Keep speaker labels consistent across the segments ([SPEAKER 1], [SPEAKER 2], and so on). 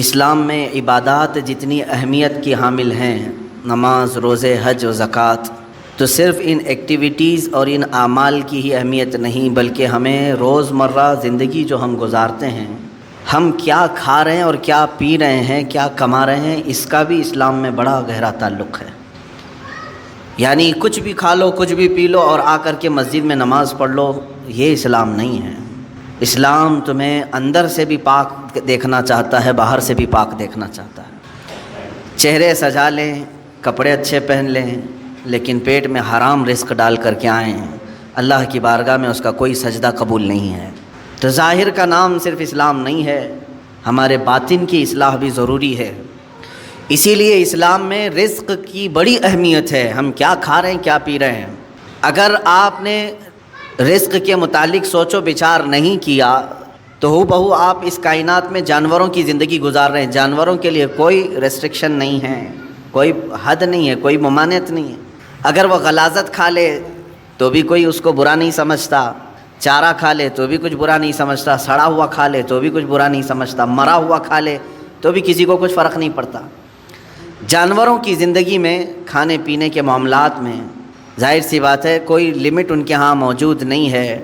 [SPEAKER 1] اسلام میں عبادات جتنی اہمیت کی حامل ہیں، نماز، روزے، حج و زکوٰۃ، تو صرف ان ایکٹیویٹیز اور ان اعمال کی ہی اہمیت نہیں، بلکہ ہمیں روزمرہ زندگی جو ہم گزارتے ہیں، ہم کیا کھا رہے ہیں اور کیا پی رہے ہیں، کیا کما رہے ہیں، اس کا بھی اسلام میں بڑا گہرا تعلق ہے۔ یعنی کچھ بھی کھا لو، کچھ بھی پی لو اور آ کر کے مسجد میں نماز پڑھ لو، یہ اسلام نہیں ہے۔ اسلام تمہیں اندر سے بھی پاک دیکھنا چاہتا ہے، باہر سے بھی پاک دیکھنا چاہتا ہے۔ چہرے سجا لیں، کپڑے اچھے پہن لیں، لیکن پیٹ میں حرام رزق ڈال کر کے آئیں، اللہ کی بارگاہ میں اس کا کوئی سجدہ قبول نہیں ہے۔ تو ظاہر کا نام صرف اسلام نہیں ہے، ہمارے باطن کی اصلاح بھی ضروری ہے۔ اسی لیے اسلام میں رزق کی بڑی اہمیت ہے، ہم کیا کھا رہے ہیں، کیا پی رہے ہیں۔ اگر آپ نے رزق کے متعلق سوچ و بچار نہیں کیا تو ہو بہو آپ اس کائنات میں جانوروں کی زندگی گزار رہے ہیں۔ جانوروں کے لیے کوئی ریسٹرکشن نہیں ہے، کوئی حد نہیں ہے، کوئی ممانعت نہیں ہے۔ اگر وہ غلاظت کھا لے تو بھی کوئی اس کو برا نہیں سمجھتا، چارہ کھا لے تو بھی کچھ برا نہیں سمجھتا، سڑا ہوا کھا لے تو بھی کچھ برا نہیں سمجھتا، مرا ہوا کھا لے تو بھی کسی کو کچھ فرق نہیں پڑتا۔ جانوروں کی زندگی میں کھانے پینے کے معاملات میں ظاہر سی بات ہے کوئی لمٹ ان کے ہاں موجود نہیں ہے۔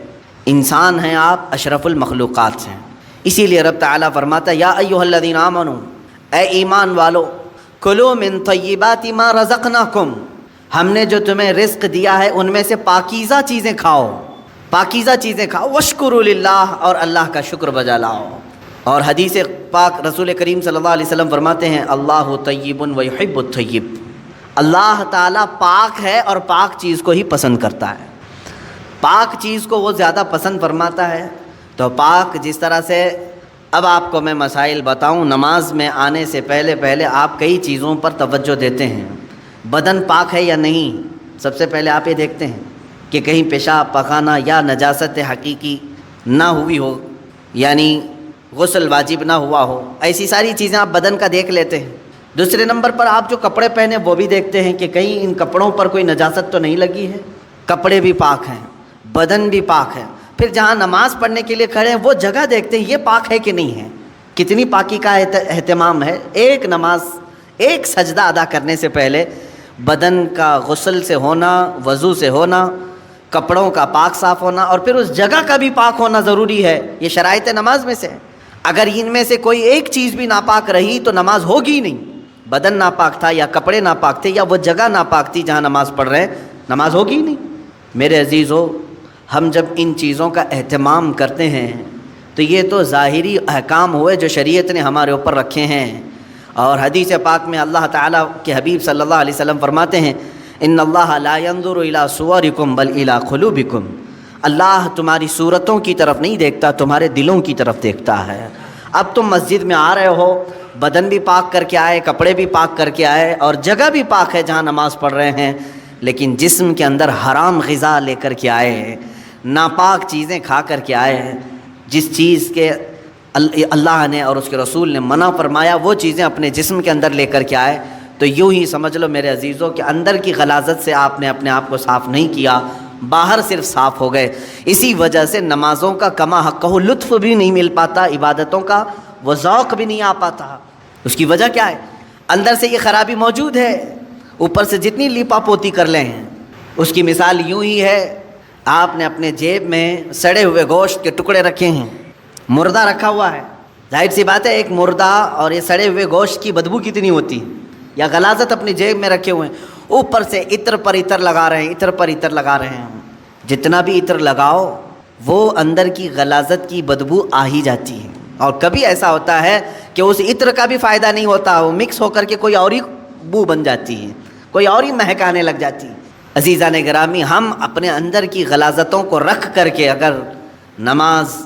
[SPEAKER 1] انسان ہیں آپ، اشرف المخلوقات ہیں۔ اسی لیے رب تعالیٰ فرماتا ہے یا ایھا الذین آمنوا، اے ایمان والو، کلوا من طیبات ما رزقناکم، ہم نے جو تمہیں رزق دیا ہے ان میں سے پاکیزہ چیزیں کھاؤ، پاکیزہ چیزیں کھاؤ، واشکروا للہ، اور اللہ کا شکر بجا لاؤ۔ اور حدیث پاک رسول کریم صلی اللہ علیہ وسلم فرماتے ہیں اللہ طیب ویحب الطیب، اللہ تعالیٰ پاک ہے اور پاک چیز کو ہی پسند کرتا ہے، پاک چیز کو وہ زیادہ پسند فرماتا ہے۔ تو پاک جس طرح سے، اب آپ کو میں مسائل بتاؤں، نماز میں آنے سے پہلے آپ کئی چیزوں پر توجہ دیتے ہیں۔ بدن پاک ہے یا نہیں، سب سے پہلے آپ یہ دیکھتے ہیں کہ کہیں پیشاب پخانہ یا نجاست حقیقی نہ ہوئی ہو، یعنی غسل واجب نہ ہوا ہو، ایسی ساری چیزیں آپ بدن کا دیکھ لیتے ہیں۔ دوسرے نمبر پر آپ جو کپڑے پہنے وہ بھی دیکھتے ہیں کہ کہیں ان کپڑوں پر کوئی نجاست تو نہیں لگی ہے، کپڑے بھی پاک ہیں، بدن بھی پاک ہے۔ پھر جہاں نماز پڑھنے کے لیے کھڑے ہیں وہ جگہ دیکھتے ہیں یہ پاک ہے کہ نہیں ہے، کتنی پاکی کا اہتمام ہے۔ ایک نماز، ایک سجدہ ادا کرنے سے پہلے بدن کا غسل سے ہونا، وضو سے ہونا، کپڑوں کا پاک صاف ہونا، اور پھر اس جگہ کا بھی پاک ہونا ضروری ہے۔ یہ شرائط نماز میں سے ہے۔ اگر ان میں سے کوئی ایک چیز بھی ناپاک رہی تو نماز ہوگی ہی نہیں۔ بدن ناپاک تھا یا کپڑے ناپاک تھے یا وہ جگہ ناپاک تھی جہاں نماز پڑھ رہے ہیں، نماز ہوگی ہی نہیں۔ میرے عزیزو، ہم جب ان چیزوں کا اہتمام کرتے ہیں تو یہ تو ظاہری احکام ہوئے جو شریعت نے ہمارے اوپر رکھے ہیں۔ اور حدیث پاک میں اللہ تعالیٰ کے حبیب صلی اللہ علیہ وسلم فرماتے ہیں ان اللہ لا ينظر الى صورکم بل الى قلوبکم، اللہ تمہاری صورتوں کی طرف نہیں دیکھتا، تمہارے دلوں کی طرف دیکھتا ہے۔ اب تم مسجد میں آ رہے ہو، بدن بھی پاک کر کے آئے، کپڑے بھی پاک کر کے آئے، اور جگہ بھی پاک ہے جہاں نماز پڑھ رہے ہیں، لیکن جسم کے اندر حرام غذا لے کر کے آئے، ناپاک چیزیں کھا کر کے آئے ہیں، جس چیز کے اللہ نے اور اس کے رسول نے منع فرمایا وہ چیزیں اپنے جسم کے اندر لے کر کے آئے، تو یوں ہی سمجھ لو میرے عزیزوں کہ اندر کی غلاظت سے آپ نے اپنے آپ کو صاف نہیں کیا، باہر صرف صاف ہو گئے۔ اسی وجہ سے نمازوں کا کما حقہ لطف بھی نہیں مل پاتا، عبادتوں کا وہ ذوق بھی نہیں آ پاتا۔ اس کی وجہ کیا ہے؟ اندر سے یہ خرابی موجود ہے، اوپر سے جتنی لیپا پوتی کر لیں۔ اس کی مثال یوں ہی ہے، آپ نے اپنے جیب میں سڑے ہوئے گوشت کے ٹکڑے رکھے ہیں، مردہ رکھا ہوا ہے، ظاہر سی بات ہے ایک مردہ اور یہ سڑے ہوئے گوشت کی بدبو کتنی ہوتی ہے، یا غلاظت اپنی جیب میں رکھے ہوئے ہیں، اوپر سے عطر پر عطر لگا رہے ہیں، عطر پر عطر لگا رہے ہیں۔ جتنا بھی عطر لگاؤ وہ اندر کی غلاظت کی بدبو آ ہی جاتی ہے، اور کبھی ایسا ہوتا ہے کہ اس عطر کا بھی فائدہ نہیں ہوتا، وہ مکس ہو کر کے کوئی اور ہی بو بن جاتی ہے، کوئی اور ہی مہک آنے لگ جاتی ہے۔ عزیزان گرامی، ہم اپنے اندر کی غلاظتوں کو رکھ کر کے اگر نماز،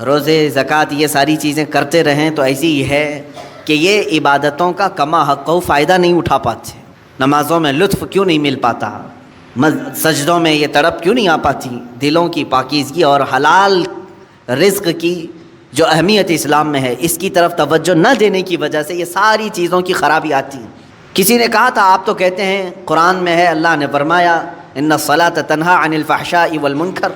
[SPEAKER 1] روزے، زکوٰۃ یہ ساری چیزیں کرتے رہیں تو ایسی ہی ہے کہ یہ عبادتوں کا کما حقہ فائدہ نہیں اٹھا پاتے، نمازوں میں لطف کیوں نہیں مل پاتا، سجدوں میں یہ تڑپ کیوں نہیں آ پاتی، دلوں کی پاکیزگی اور حلال رزق کی جو اہمیت اسلام میں ہے اس کی طرف توجہ نہ دینے کی وجہ سے یہ ساری چیزوں کی خرابی آتی ہے۔ کسی نے کہا تھا آپ تو کہتے ہیں قرآن میں ہے، اللہ نے فرمایا ان الصلاۃ تنہی عن الفحشاء والمنکر،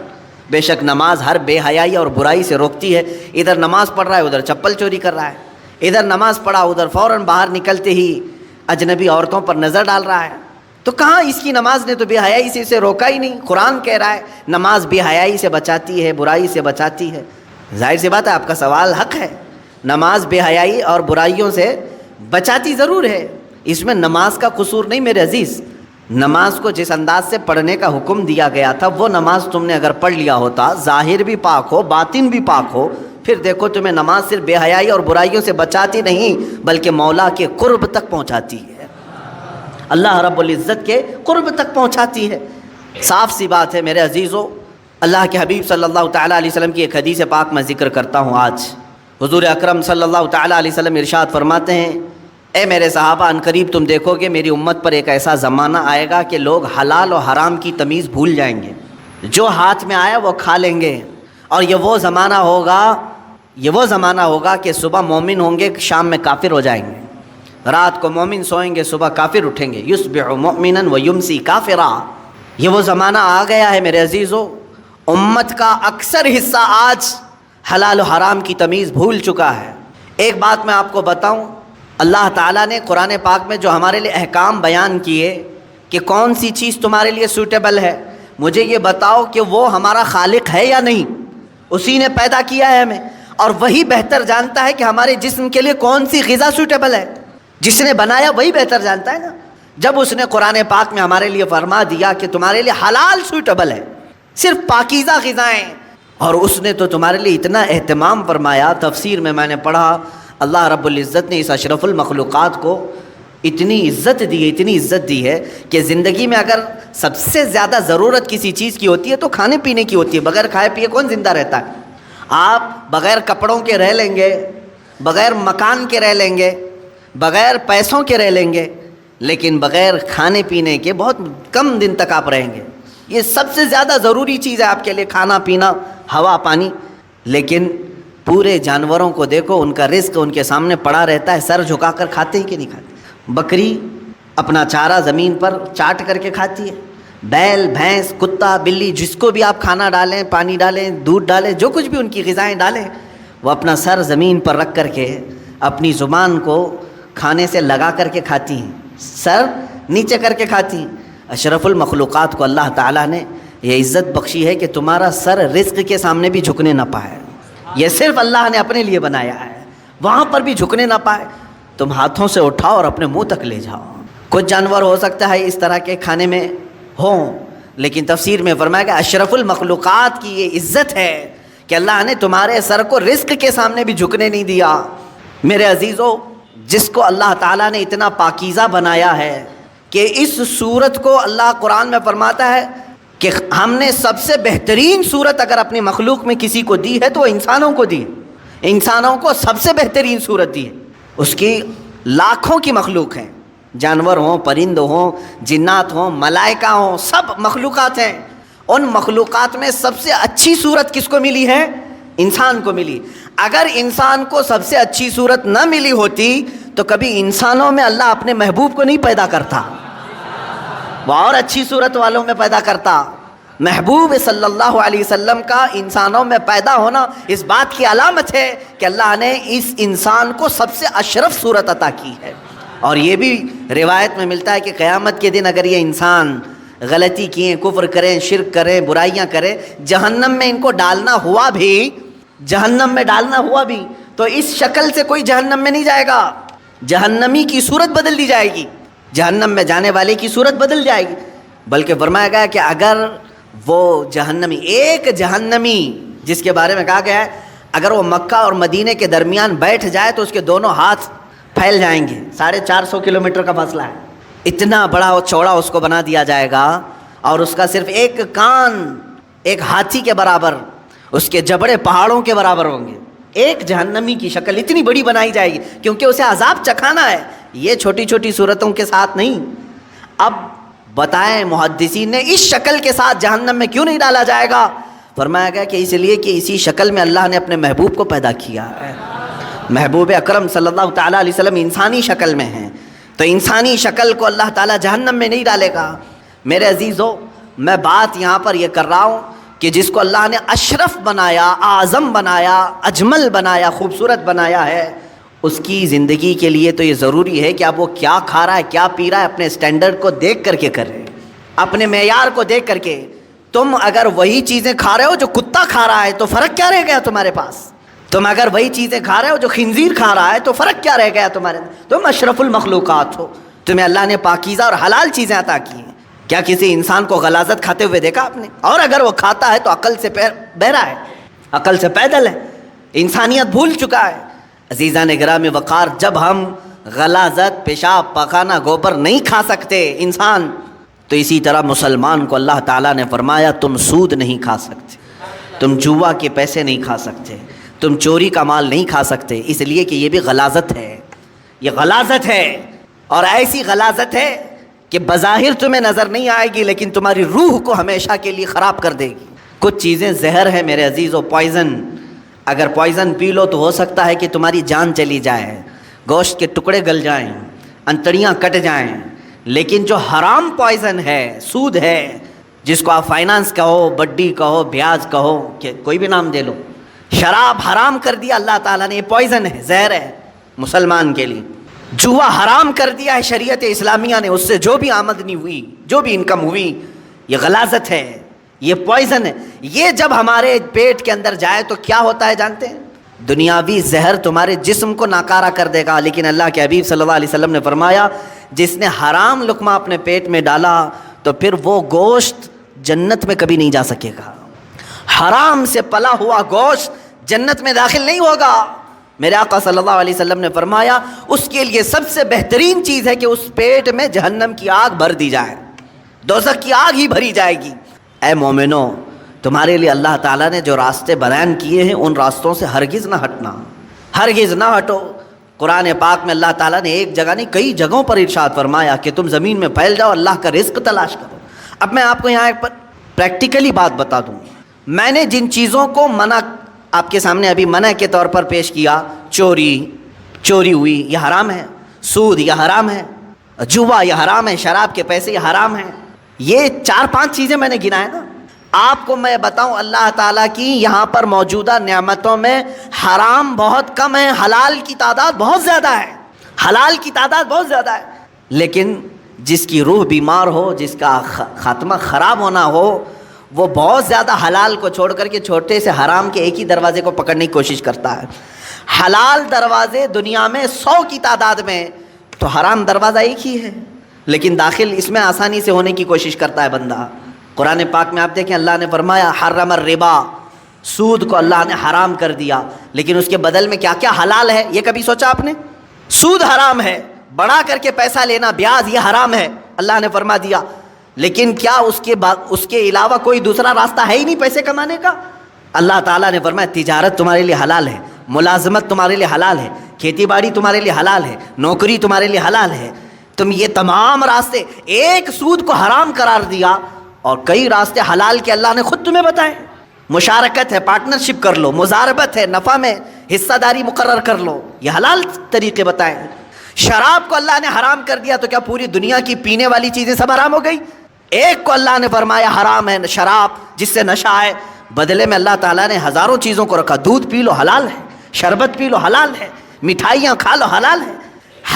[SPEAKER 1] بے شک نماز ہر بے حیائی اور برائی سے روکتی ہے۔ ادھر نماز پڑھ رہا ہے، ادھر چپل چوری کر رہا ہے، ادھر نماز پڑھا ادھر فوراً باہر نکلتے ہی اجنبی عورتوں پر نظر ڈال رہا ہے. تو کہاں اس کی نماز نے تو بے حیائی سے اسے روکا ہی نہیں. قرآن کہہ رہا ہے نماز بے حیائی سے بچاتی ہے، برائی سے بچاتی ہے. ظاہر سی بات ہے آپ کا سوال حق ہے. نماز بے حیائی اور برائیوں سے بچاتی ضرور ہے، اس میں نماز کا قصور نہیں میرے عزیز. نماز کو جس انداز سے پڑھنے کا حکم دیا گیا تھا وہ نماز تم نے اگر پڑھ لیا ہوتا، ظاہر بھی پاک ہو باطن بھی پاک ہو، پھر دیکھو تمہیں نماز صرف بے حیائی اور برائیوں سے بچاتی نہیں بلکہ مولا کے قرب تک پہنچاتی ہے، اللہ رب العزت کے قرب تک پہنچاتی ہے. صاف سی بات ہے میرے عزیزو. اللہ کے حبیب صلی اللہ تعالیٰ علیہ وسلم کی ایک حدیث پاک میں ذکر کرتا ہوں آج. حضور اکرم صلی اللہ تعالیٰ علیہ وسلم ارشاد فرماتے ہیں، اے میرے صحابہ، ان قریب تم دیکھو گے میری امت پر ایک ایسا زمانہ آئے گا کہ لوگ حلال و حرام کی تمیز بھول جائیں گے، جو ہاتھ میں آیا وہ کھا لیں گے. اور یہ وہ زمانہ ہوگا کہ صبح مومن ہوں گے، شام میں کافر ہو جائیں گے. رات کو مومن سوئیں گے، صبح کافر اٹھیں گے. یصبح مؤمنا ویمسی کافرا. یہ وہ زمانہ آ گیا ہے میرے عزیزو. امت کا اکثر حصہ آج حلال و حرام کی تمیز بھول چکا ہے. ایک بات میں آپ کو بتاؤں، اللہ تعالیٰ نے قرآن پاک میں جو ہمارے لیے احکام بیان کیے کہ کون سی چیز تمہارے لیے سوٹیبل ہے، مجھے یہ بتاؤ کہ وہ ہمارا خالق ہے یا نہیں. اسی نے پیدا کیا ہے ہمیں، اور وہی بہتر جانتا ہے کہ ہمارے جسم کے لیے کون سی غذا سوٹیبل ہے. جس نے بنایا وہی بہتر جانتا ہے نا. جب اس نے قرآن پاک میں ہمارے لیے فرما دیا کہ تمہارے لیے حلال سوٹیبل ہے، صرف پاکیزہ غذائیں، اور اس نے تو تمہارے لیے اتنا اہتمام فرمایا. تفسیر میں نے پڑھا اللہ رب العزت نے اس اشرف المخلوقات کو اتنی عزت دی ہے کہ زندگی میں اگر سب سے زیادہ ضرورت کسی چیز کی ہوتی ہے تو کھانے پینے کی ہوتی ہے. بغیر کھائے پیے کون زندہ رہتا ہے؟ آپ بغیر کپڑوں کے رہ لیں گے، بغیر مکان کے رہ لیں گے، بغیر پیسوں کے رہ لیں گے، لیکن بغیر کھانے پینے کے بہت کم دن تک آپ رہیں گے. یہ سب سے زیادہ ضروری چیز ہے آپ کے لیے، کھانا پینا، ہوا پانی. لیکن پورے جانوروں کو دیکھو، ان کا رزق ان کے سامنے پڑا رہتا ہے، سر جھکا کر کھاتے ہی کہ نہیں کھاتے. بکری اپنا چارہ زمین پر چاٹ کر کے کھاتی ہے. بیل، بھینس، کتا، بلی، جس کو بھی آپ کھانا ڈالیں، پانی ڈالیں، دودھ ڈالیں، جو کچھ بھی ان کی غذائیں ڈالیں، وہ اپنا سر زمین پر رکھ کر کے اپنی زبان کو کھانے سے لگا کر کے کھاتی ہیں، سر نیچے کر کے کھاتی ہیں. اشرف المخلوقات کو اللہ تعالیٰ نے یہ عزت بخشی ہے کہ تمہارا سر رزق کے سامنے بھی جھکنے نہ پائے. یہ صرف اللہ نے اپنے لیے بنایا ہے، وہاں پر بھی جھکنے نہ پائے. تم ہاتھوں سے اٹھاؤ اور اپنے منہ تک لے جاؤ. کچھ جانور ہو سکتا ہے اس طرح کے کھانے میں ہوں، لیکن تفسیر میں فرمایا کہ اشرف المخلوقات کی یہ عزت ہے کہ اللہ نے تمہارے سر کو رزق کے سامنے بھی جھکنے نہیں دیا. میرے عزیزو، جس کو اللہ تعالیٰ نے اتنا پاکیزہ بنایا ہے کہ اس صورت کو اللہ قرآن میں فرماتا ہے کہ ہم نے سب سے بہترین صورت اگر اپنی مخلوق میں کسی کو دی ہے تو وہ انسانوں کو دی. انسانوں کو سب سے بہترین صورت دی ہے. اس کی لاکھوں کی مخلوق ہیں، جانور ہوں، پرند ہوں، جنات ہوں، ملائکہ ہوں، سب مخلوقات ہیں. ان مخلوقات میں سب سے اچھی صورت کس کو ملی ہے؟ انسان کو ملی. اگر انسان کو سب سے اچھی صورت نہ ملی ہوتی تو کبھی انسانوں میں اللہ اپنے محبوب کو نہیں پیدا کرتا، وہ اور اچھی صورت والوں میں پیدا کرتا. محبوب صلی اللہ علیہ وسلم کا انسانوں میں پیدا ہونا اس بات کی علامت ہے کہ اللہ نے اس انسان کو سب سے اشرف صورت عطا کی ہے. اور یہ بھی روایت میں ملتا ہے کہ قیامت کے دن اگر یہ انسان غلطی کیے، کفر کریں، شرک کریں، برائیاں کریں، جہنم میں ان کو ڈالنا ہوا بھی تو اس شکل سے کوئی جہنم میں نہیں جائے گا. جہنمی کی صورت بدل دی جائے گی، جہنم میں جانے والے کی صورت بدل جائے گی. بلکہ فرمایا گیا کہ اگر وہ جہنمی، ایک جہنمی جس کے بارے میں کہا گیا ہے اگر وہ مکہ اور مدینے کے درمیان بیٹھ جائے تو اس کے دونوں ہاتھ پھیل جائیں گے. 450 کلومیٹر کا فاصلہ ہے. اتنا بڑا اور چوڑا اس کو بنا دیا جائے گا، اور اس کا صرف ایک کان ایک ہاتھی کے برابر، اس کے جبڑے پہاڑوں کے برابر ہوں گے. ایک جہنمی کی شکل اتنی بڑی بنائی جائے گی کیونکہ اسے عذاب چکھانا ہے، یہ چھوٹی چھوٹی صورتوں کے ساتھ نہیں. اب بتائیں محدثین نے اس شکل کے ساتھ جہنم میں کیوں نہیں ڈالا جائے گا؟ فرمایا گیا کہ اس لیے کہ اسی شکل میں اللہ نے اپنے محبوب کو پیدا کیا ہے. محبوب اکرم صلی اللہ تعالیٰ علیہ وسلم انسانی شکل میں ہیں، تو انسانی شکل کو اللہ تعالیٰ جہنم میں نہیں ڈالے گا. میرے عزیزو، میں بات یہاں پر یہ کر رہا ہوں کہ جس کو اللہ نے اشرف بنایا، اعظم بنایا، اجمل بنایا، خوبصورت بنایا ہے، اس کی زندگی کے لیے تو یہ ضروری ہے کہ اب وہ کیا کھا رہا ہے، کیا پی رہا ہے، اپنے سٹینڈرڈ کو دیکھ کر کے کر رہے ہیں، اپنے معیار کو دیکھ کر کے۔ تم اگر وہی چیزیں کھا رہے ہو جو کتا کھا رہا ہے تو فرق کیا رہ گیا تمہارے پاس؟ تم اگر وہی چیزیں کھا رہے ہو جو خنزیر کھا رہا ہے تو فرق کیا رہ گیا تمہارے؟ تم اشرف المخلوقات ہو، تمہیں اللہ نے پاکیزہ اور حلال چیزیں عطا کی ہیں۔ کیا کسی انسان کو غلاظت کھاتے ہوئے دیکھا آپ نے؟ اور اگر وہ کھاتا ہے تو عقل سے بہرا ہے، عقل سے پیدل ہے، انسانیت بھول چکا ہے۔ عزیزان گرامی وقار، جب ہم غلاظت، پیشاب، پاخانہ، گوبر نہیں کھا سکتے انسان، تو اسی طرح مسلمان کو اللہ تعالیٰ نے فرمایا تم سود نہیں کھا سکتے، تم جوا کے پیسے نہیں کھا سکتے، تم چوری کا مال نہیں کھا سکتے، اس لیے کہ یہ بھی غلاظت ہے، یہ غلاظت ہے، اور ایسی غلاظت ہے کہ بظاہر تمہیں نظر نہیں آئے گی لیکن تمہاری روح کو ہمیشہ کے لیے خراب کر دے گی۔ کچھ چیزیں زہر ہے میرے عزیزو، پوائزن۔ اگر پوائزن پی لو تو ہو سکتا ہے کہ تمہاری جان چلی جائے، گوشت کے ٹکڑے گل جائیں، انتڑیاں کٹ جائیں، لیکن جو حرام پوائزن ہے، سود ہے، جس کو آپ فائنانس کہو، بڈی کہو، بیاج کہو، کہ کوئی بھی نام دے لو، شراب حرام کر دیا اللہ تعالیٰ نے، یہ پوائزن ہے، زہر ہے مسلمان کے لیے۔ جوا حرام کر دیا ہے شریعت اسلامیہ نے، اس سے جو بھی آمدنی ہوئی، جو بھی انکم ہوئی، یہ غلاظت ہے، یہ پوائزن ہے۔ یہ جب ہمارے پیٹ کے اندر جائے تو کیا ہوتا ہے جانتے ہیں؟ دنیاوی زہر تمہارے جسم کو ناکارہ کر دے گا، لیکن اللہ کے حبیب صلی اللہ علیہ وسلم نے فرمایا جس نے حرام لقمہ اپنے پیٹ میں ڈالا تو پھر وہ گوشت جنت میں کبھی نہیں جا سکے گا۔ حرام سے پلا ہوا گوشت جنت میں داخل نہیں ہوگا۔ میرے آقا صلی اللہ علیہ وسلم نے فرمایا اس کے لیے سب سے بہترین چیز ہے کہ اس پیٹ میں جہنم کی آگ بھر دی جائے، دوزخ کی آگ ہی بھری جائے گی۔ اے مومنو، تمہارے لیے اللہ تعالیٰ نے جو راستے بیان کیے ہیں ان راستوں سے ہرگز نہ ہٹنا، ہرگز نہ ہٹو۔ قرآن پاک میں اللہ تعالیٰ نے ایک جگہ نہیں کئی جگہوں پر ارشاد فرمایا کہ تم زمین میں پھیل جاؤ، اللہ کا رزق تلاش کرو۔ اب میں آپ کو یہاں ایک پریکٹیکلی بات بتا دوں، میں نے جن چیزوں کو منع آپ کے سامنے ابھی منع کے طور پر پیش کیا، چوری ہوئی یہ حرام ہے، سود یہ حرام ہے، جوا یہ حرام ہے، شراب کے پیسے یہ حرام ہیں، یہ 4-5 چیزیں میں نے گنائے نا۔ آپ کو میں بتاؤں اللہ تعالیٰ کی یہاں پر موجودہ نعمتوں میں حرام بہت کم ہے، حلال کی تعداد بہت زیادہ ہے، حلال کی تعداد بہت زیادہ ہے۔ لیکن جس کی روح بیمار ہو، جس کا خاتمہ خراب ہونا ہو، وہ بہت زیادہ حلال کو چھوڑ کر کے چھوٹے سے حرام کے ایک ہی دروازے کو پکڑنے کی کوشش کرتا ہے۔ حلال دروازے دنیا میں 100 کی تعداد میں، تو حرام دروازہ ایک ہی ہے، لیکن داخل اس میں آسانی سے ہونے کی کوشش کرتا ہے بندہ۔ قرآن پاک میں آپ دیکھیں اللہ نے فرمایا حرم الربا، سود کو اللہ نے حرام کر دیا، لیکن اس کے بدل میں کیا کیا حلال ہے، یہ کبھی سوچا آپ نے؟ سود حرام ہے، بڑھا کر کے پیسہ لینا، بیاج یہ حرام ہے، اللہ نے فرما دیا، لیکن کیا اس کے علاوہ کوئی دوسرا راستہ ہے ہی نہیں پیسے کمانے کا؟ اللہ تعالیٰ نے فرمایا تجارت تمہارے لیے حلال ہے، ملازمت تمہارے لیے حلال ہے، کھیتی باڑی تمہارے لیے حلال ہے، نوکری تمہارے لیے حلال ہے۔ تم یہ تمام راستے، ایک سود کو حرام قرار دیا اور کئی راستے حلال کے اللہ نے خود تمہیں بتائے۔ مشارکت ہے، پارٹنرشپ کر لو، مضاربت ہے، نفع میں حصہ داری مقرر کر لو، یہ حلال طریقے بتائے۔ شراب کو اللہ نے حرام کر دیا تو کیا پوری دنیا کی پینے والی چیزیں سب حرام ہو گئی؟ ایک کو اللہ نے فرمایا حرام ہے شراب، جس سے نشہ ہے، بدلے میں اللہ تعالیٰ نے ہزاروں چیزوں کو رکھا، دودھ پی لو حلال ہے، شربت پی لو حلال ہے، مٹھائیاں کھا لو حلال ہے۔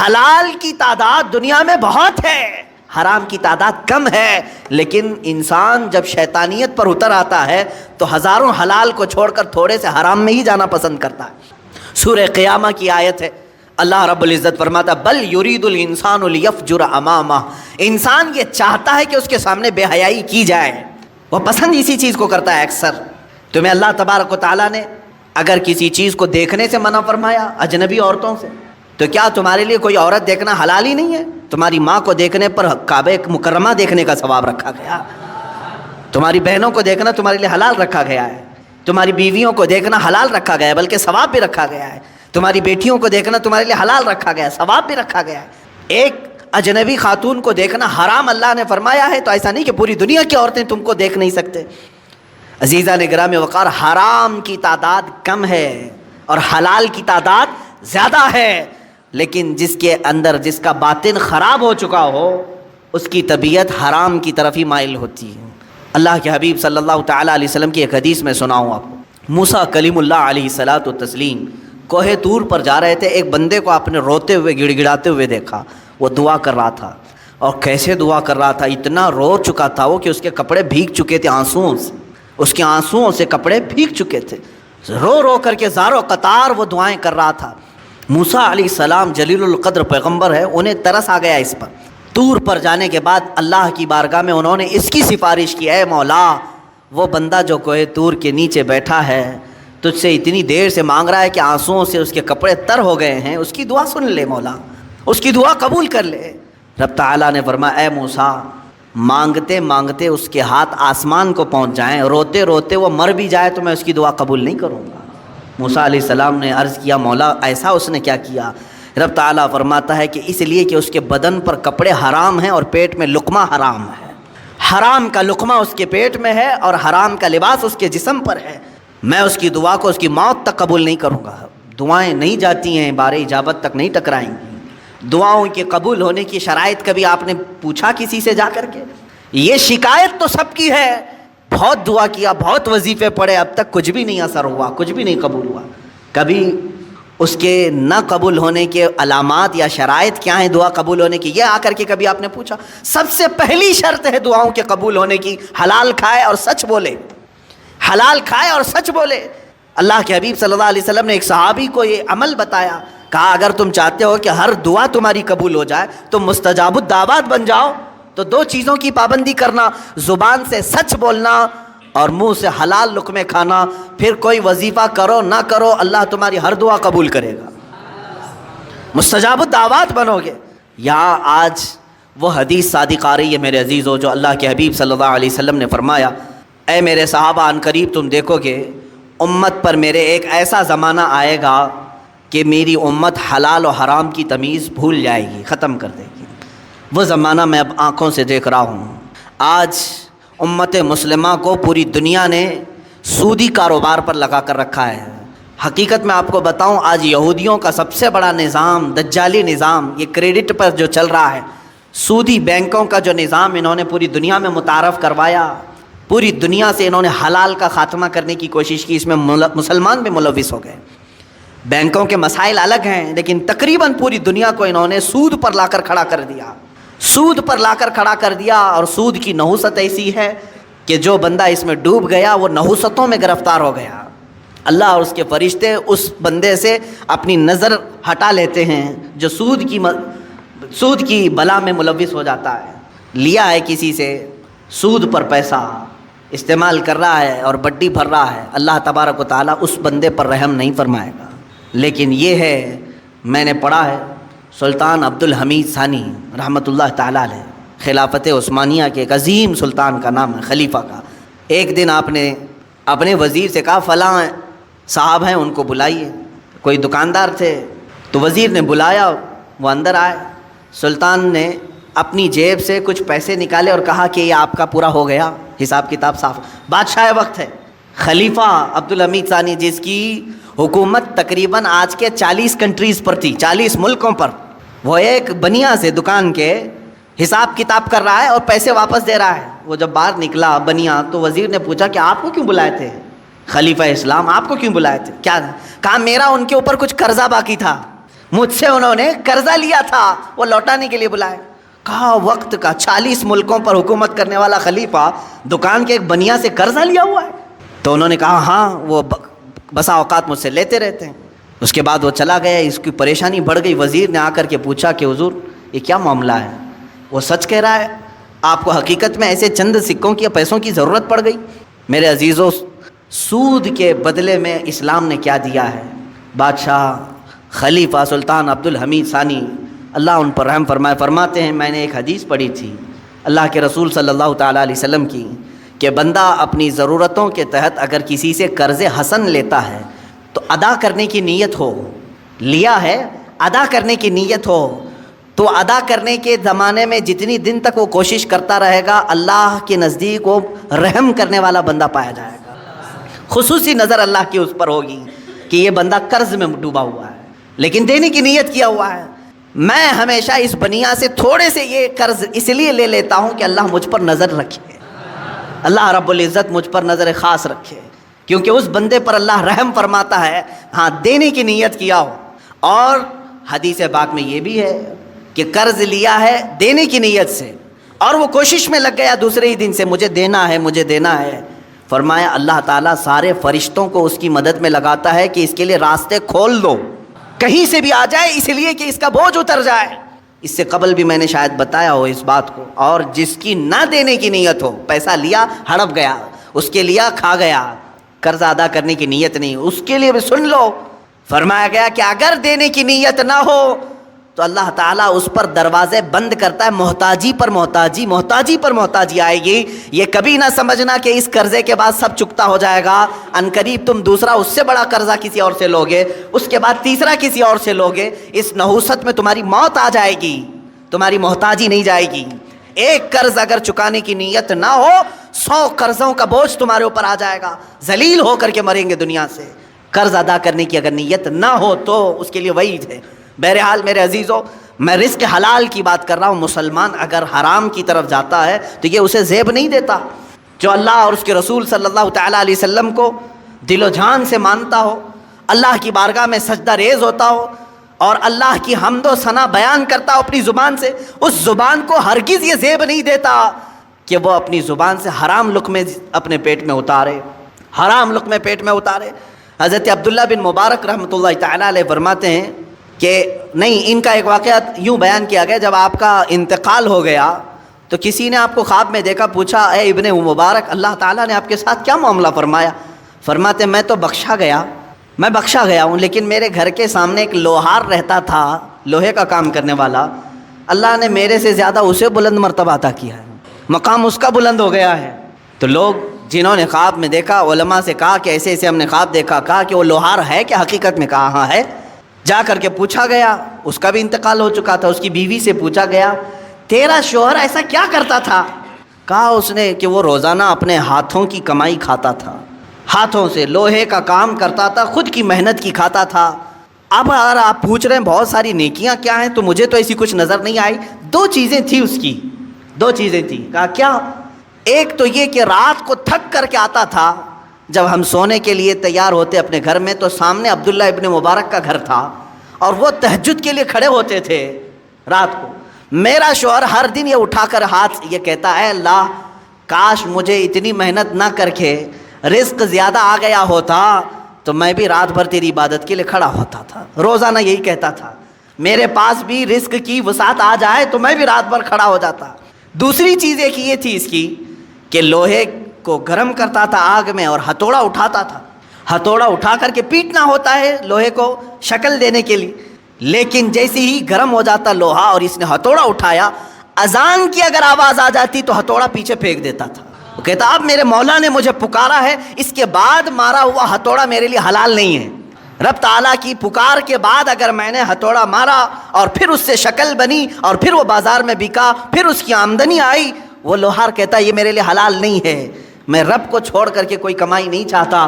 [SPEAKER 1] حلال کی تعداد دنیا میں بہت ہے، حرام کی تعداد کم ہے، لیکن انسان جب شیطانیت پر اتر آتا ہے تو ہزاروں حلال کو چھوڑ کر تھوڑے سے حرام میں ہی جانا پسند کرتا ہے۔ سورہ قیامہ کی آیت ہے، اللہ رب العزت فرماتا بل یرید الانسان لیفجر امامہ، انسان یہ چاہتا ہے کہ اس کے سامنے بے حیائی کی جائے، وہ پسند اسی چیز کو کرتا ہے اکثر۔ تمہیں اللہ تبارک و تعالیٰ نے اگر کسی چیز کو دیکھنے سے منع فرمایا اجنبی عورتوں سے، تو کیا تمہارے لیے کوئی عورت دیکھنا حلال ہی نہیں ہے؟ تمہاری ماں کو دیکھنے پر کعبہ مکرمہ دیکھنے کا ثواب رکھا گیا، تمہاری بہنوں کو دیکھنا تمہارے لیے حلال رکھا گیا ہے، تمہاری بیویوں کو دیکھنا حلال رکھا گیا ہے، بلکہ ثواب بھی رکھا گیا ہے، تمہاری بیٹیوں کو دیکھنا تمہارے لیے حلال رکھا گیا ہے، ثواب بھی رکھا گیا ہے۔ ایک اجنبی خاتون کو دیکھنا حرام اللہ نے فرمایا ہے، تو ایسا نہیں کہ پوری دنیا کی عورتیں تم کو دیکھ نہیں سکتے۔ عزیزان گرامی وقار، حرام کی تعداد کم ہے اور حلال کی تعداد زیادہ ہے، لیکن جس کے اندر جس کا باطن خراب ہو چکا ہو اس کی طبیعت حرام کی طرف ہی مائل ہوتی ہے۔ اللہ کے حبیب صلی اللہ تعالیٰ علیہ وسلم کی ایک حدیث میں سناؤں آپ کو۔ موسیٰ کلیم اللہ علیہ الصلاۃ والتسلیم کوہ طور پر جا رہے تھے، ایک بندے کو آپ نے روتے ہوئے گڑ گڑاتے ہوئے دیکھا، وہ دعا کر رہا تھا، اور کیسے دعا کر رہا تھا، اتنا رو چکا تھا وہ کہ اس کے کپڑے بھیگ چکے تھے آنسوؤں سے، اس کے آنسوؤں سے کپڑے بھیگ چکے تھے، رو رو کر کے زاروں قطار وہ دعائیں کر رہا تھا۔ موسیٰ علیہ السلام جلیل القدر پیغمبر ہے، انہیں ترس آ گیا اس پر۔ طور پر جانے کے بعد اللہ کی بارگاہ میں انہوں نے اس کی سفارش کی، اے مولا، وہ بندہ جو کوہ طور کے نیچے بیٹھا ہے تجھ سے اتنی دیر سے مانگ رہا ہے کہ آنسوؤں سے اس کے کپڑے تر ہو گئے ہیں، اس کی دعا سن لے مولا، اس کی دعا قبول کر لے۔ رب تعالیٰ نے فرمایا، اے موسیٰ، مانگتے مانگتے اس کے ہاتھ آسمان کو پہنچ جائیں، روتے روتے وہ مر بھی جائے تو میں اس کی دعا قبول نہیں کروں گا۔ موسیٰ علیہ السلام نے عرض کیا، مولا ایسا اس نے کیا کیا؟ رب تعالیٰ فرماتا ہے کہ اس لیے کہ اس کے بدن پر کپڑے حرام ہیں اور پیٹ میں لقمہ حرام ہے، حرام کا لقمہ اس کے پیٹ میں ہے اور حرام کا لباس اس کے جسم پر ہے، میں اس کی دعا کو اس کی موت تک قبول نہیں کروں گا۔ دعائیں نہیں جاتی ہیں، بار اجابت تک نہیں ٹکرائیں گی۔ دعاؤں کے قبول ہونے کی شرائط کبھی آپ نے پوچھا کسی سے جا کر کے؟ یہ شکایت تو سب کی ہے، بہت دعا کیا، بہت وظیفے پڑھے، اب تک کچھ بھی نہیں اثر ہوا، کچھ بھی نہیں قبول ہوا۔ کبھی اس کے نہ قبول ہونے کے علامات یا شرائط کیا ہیں دعا قبول ہونے کی، یہ آ کر کے کبھی آپ نے پوچھا؟ سب سے پہلی شرط ہے دعاؤں کے قبول ہونے کی، حلال کھائے اور سچ بولے، حلال کھائے اور سچ بولے۔ اللہ کے حبیب صلی اللہ علیہ وسلم نے ایک صحابی کو یہ عمل بتایا، کہا اگر تم چاہتے ہو کہ ہر دعا تمہاری قبول ہو جائے تو مستجاب الدعوات بن جاؤ، تو دو چیزوں کی پابندی کرنا، زبان سے سچ بولنا اور منہ سے حلال لقمے کھانا، پھر کوئی وظیفہ کرو نہ کرو اللہ تمہاری ہر دعا قبول کرے گا، مستجاب الدعوات بنو گے۔ یہاں آج وہ حدیث صادق آ رہی ہے میرے عزیزو، جو اللہ کے حبیب صلی اللہ علیہ وسلم نے فرمایا، اے میرے صحابہ، ان قریب تم دیکھو گے امت پر میرے ایک ایسا زمانہ آئے گا کہ میری امت حلال و حرام کی تمیز بھول جائے گی، ختم کر دے گی۔ وہ زمانہ میں اب آنکھوں سے دیکھ رہا ہوں۔ آج امت مسلمہ کو پوری دنیا نے سودی کاروبار پر لگا کر رکھا ہے۔ حقیقت میں آپ کو بتاؤں، آج یہودیوں کا سب سے بڑا نظام، دجالی نظام، یہ کریڈٹ پر جو چل رہا ہے، سودی بینکوں کا جو نظام انہوں نے پوری دنیا میں متعارف کروایا، پوری دنیا سے انہوں نے حلال کا خاتمہ کرنے کی کوشش کی، اس میں مسلمان بھی ملوث ہو گئے۔ بینکوں کے مسائل الگ ہیں، لیکن تقریباً پوری دنیا کو انہوں نے سود پر لا کر کھڑا کر دیا، سود پر لا کر کھڑا کر دیا۔ اور سود کی نحوست ایسی ہے کہ جو بندہ اس میں ڈوب گیا وہ نحوستوں میں گرفتار ہو گیا۔ اللہ اور اس کے فرشتے اس بندے سے اپنی نظر ہٹا لیتے ہیں جو سود کی بلا میں ملوث ہو جاتا ہے۔ لیا ہے کسی سے سود پر پیسہ، استعمال کر رہا ہے اور بڈی بھر رہا ہے، اللہ تبارک و تعالیٰ اس بندے پر رحم نہیں فرمائے گا۔ لیکن یہ ہے، میں نے پڑھا ہے، سلطان عبد الحمید ثانی رحمۃ اللہ تعالیٰ علیہ، خلافت عثمانیہ کے ایک عظیم سلطان کا نام ہے، خلیفہ کا۔ ایک دن آپ نے اپنے وزیر سے کہا فلاں صاحب ہیں ان کو بلائیے، کوئی دکاندار تھے تو وزیر نے بلایا، وہ اندر آئے، سلطان نے اپنی جیب سے کچھ پیسے نکالے اور کہا کہ یہ آپ کا پورا ہو گیا، حساب کتاب صاف۔ بادشاہ وقت ہے خلیفہ عبد الحمید ثانی، جس کی حکومت تقریباً آج کے 40 کنٹریز پر تھی، 40 ملکوں پر، وہ ایک بنیا سے دکان کے حساب کتاب کر رہا ہے اور پیسے واپس دے رہا ہے۔ وہ جب باہر نکلا بنیا تو وزیر نے پوچھا کہ آپ کو کیوں بلائے تھے خلیفہ اسلام، آپ کو کیوں بلائے تھے؟ کیا کہا؟ میرا ان کے اوپر کچھ قرضہ باقی تھا، مجھ سے انہوں نے قرضہ لیا تھا، وہ لوٹانے کے لیے بلائے۔ کہا وقت کا 40 ملکوں پر حکومت کرنے والا خلیفہ دکان کے ایک بنیا سے قرضہ لیا ہوا ہے؟ تو انہوں نے کہا ہاں، وہ بسا اوقات مجھ سے لیتے رہتے ہیں۔ اس کے بعد وہ چلا گیا، اس کی پریشانی بڑھ گئی۔ وزیر نے آ کر کے پوچھا کہ حضور یہ کیا معاملہ ہے؟ وہ سچ کہہ رہا ہے، آپ کو حقیقت میں ایسے چند سکوں کی یا پیسوں کی ضرورت پڑ گئی؟ میرے عزیزو، سود کے بدلے میں اسلام نے کیا دیا ہے؟ بادشاہ خلیفہ سلطان عبد الحمید ثانی اللہ ان پر رحم فرمائے فرماتے ہیں، میں نے ایک حدیث پڑھی تھی اللہ کے رسول صلی اللہ تعالیٰ علیہ وسلم کی، کہ بندہ اپنی ضرورتوں کے تحت اگر کسی سے قرض حسن لیتا ہے تو ادا کرنے کی نیت ہو، لیا ہے ادا کرنے کی نیت ہو، تو ادا کرنے کے زمانے میں جتنی دن تک وہ کوشش کرتا رہے گا، اللہ کے نزدیک وہ رحم کرنے والا بندہ پایا جائے گا۔ خصوصی نظر اللہ کی اس پر ہوگی کہ یہ بندہ قرض میں ڈوبا ہوا ہے لیکن دینے کی نیت کیا ہوا ہے۔ میں ہمیشہ اس بنیا سے تھوڑے سے یہ قرض اس لیے لے لیتا ہوں کہ اللہ مجھ پر نظر رکھے، اللہ رب العزت مجھ پر نظر خاص رکھے، کیونکہ اس بندے پر اللہ رحم فرماتا ہے ہاں دینے کی نیت کیا ہو. اور حدیث پاک میں یہ بھی ہے کہ قرض لیا ہے دینے کی نیت سے اور وہ کوشش میں لگ گیا دوسرے ہی دن سے مجھے دینا ہے مجھے دینا ہے. فرمایا اللہ تعالیٰ سارے فرشتوں کو اس کی مدد میں لگاتا ہے کہ اس کے لیے راستے کھول دو, کہیں سے بھی آ جائے, اس لیے کہ اس کا بوجھ اتر جائے. اس سے قبل بھی میں نے شاید بتایا ہو اس بات کو. اور جس کی نہ دینے کی نیت ہو, پیسہ لیا ہڑپ گیا, اس کے لیا کھا گیا, قرض ادا کرنے کی نیت نہیں, اس کے لیے بھی سن لو. فرمایا گیا کہ اگر دینے کی نیت نہ ہو تو اللہ تعالیٰ اس پر دروازے بند کرتا ہے. محتاجی پر محتاجی, محتاجی پر محتاجی آئے گی. یہ کبھی نہ سمجھنا کہ اس قرضے کے بعد سب چکتا ہو جائے گا. عنقریب تم دوسرا اس سے بڑا قرضہ کسی اور سے لوگے, اس کے بعد تیسرا کسی اور سے لوگے. اس نحوست میں تمہاری موت آ جائے گی, تمہاری محتاجی نہیں جائے گی. ایک قرض اگر چکانے کی نیت نہ ہو 100 قرضوں کا بوجھ تمہارے اوپر آ جائے گا, ذلیل ہو کر کے مریں گے دنیا سے. قرض ادا کرنے کی اگر نیت نہ ہو تو اس کے لیے وعید ہے. بہرحال میرے عزیزو, میں رزق حلال کی بات کر رہا ہوں. مسلمان اگر حرام کی طرف جاتا ہے تو یہ اسے زیب نہیں دیتا. جو اللہ اور اس کے رسول صلی اللہ تعالیٰ علیہ وسلم کو دل و جان سے مانتا ہو, اللہ کی بارگاہ میں سجدہ ریز ہوتا ہو اور اللہ کی حمد و ثنا بیان کرتا ہو اپنی زبان سے, اس زبان کو ہرگز یہ زیب نہیں دیتا کہ وہ اپنی زبان سے حرام لقمے اپنے پیٹ میں اتارے, حرام لقمے پیٹ میں اتارے. حضرت عبداللہ بن مبارک رحمۃ اللہ تعالیٰ علیہ فرماتے ہیں کہ نہیں, ان کا ایک واقعہ یوں بیان کیا گیا, جب آپ کا انتقال ہو گیا تو کسی نے آپ کو خواب میں دیکھا, پوچھا اے ابن مبارک اللہ تعالیٰ نے آپ کے ساتھ کیا معاملہ فرمایا؟ فرماتے میں تو بخشا گیا ہوں, لیکن میرے گھر کے سامنے ایک لوہار رہتا تھا, لوہے کا کام کرنے والا. اللہ نے میرے سے زیادہ اسے بلند مرتبہ عطا کیا ہے, مقام اس کا بلند ہو گیا ہے. تو لوگ جنہوں نے خواب میں دیکھا علماء سے کہا کہ ایسے ایسے ہم نے خواب دیکھا, کہا کہ وہ لوہار ہے کہ حقیقت میں؟ کہا ہاں ہے. جا کر کے پوچھا گیا, اس کا بھی انتقال ہو چکا تھا, اس کی بیوی سے پوچھا گیا تیرا شوہر ایسا کیا کرتا تھا؟ کہا اس نے کہ وہ روزانہ اپنے ہاتھوں کی کمائی کھاتا تھا, ہاتھوں سے لوہے کا کام کرتا تھا, خود کی محنت کی کھاتا تھا. اب اگر آپ پوچھ رہے ہیں بہت ساری نیکیاں کیا ہیں, تو مجھے تو ایسی کچھ نظر نہیں آئی. 2 چیزیں تھیں اس کی, 2 چیزیں تھیں. کہا کیا؟ ایک تو یہ کہ رات کو تھک کر کے آتا تھا, جب ہم سونے کے لیے تیار ہوتے اپنے گھر میں تو سامنے عبداللہ ابن مبارک کا گھر تھا اور وہ تہجد کے لیے کھڑے ہوتے تھے رات کو. میرا شوہر ہر دن یہ اٹھا کر ہاتھ یہ کہتا ہے اللہ کاش مجھے اتنی محنت نہ کر کے رزق زیادہ آ گیا ہوتا تو میں بھی رات بھر تیری عبادت کے لیے کھڑا ہوتا تھا. روزانہ یہی کہتا تھا, میرے پاس بھی رزق کی وسعت آ جائے تو میں بھی رات بھر کھڑا ہو جاتا. دوسری چیز ایک یہ تھی اس کی کہ لوہے کو گرم کرتا تھا آگ میں اور ہتھوڑا اٹھاتا تھا, ہتھوڑا اٹھا کر کے پیٹنا ہوتا ہے لوہے کو شکل دینے کے لیے, لیکن جیسے ہی گرم ہو جاتا لوہا اور اس نے ہتھوڑا اٹھایا, اذان کی اگر آواز آ جاتی تو ہتھوڑا پیچھے پھینک دیتا تھا. وہ کہتا اب میرے مولا نے مجھے پکارا ہے, اس کے بعد مارا ہوا ہتھوڑا میرے لیے حلال نہیں ہے. رب تعالیٰ کی پکار کے بعد اگر میں نے ہتھوڑا مارا اور پھر اس سے شکل بنی اور پھر وہ بازار میں بکا, پھر اس کی آمدنی آئی, وہ لوہار کہتا یہ میرے لیے حلال نہیں ہے. میں رب کو چھوڑ کر کے کوئی کمائی نہیں چاہتا.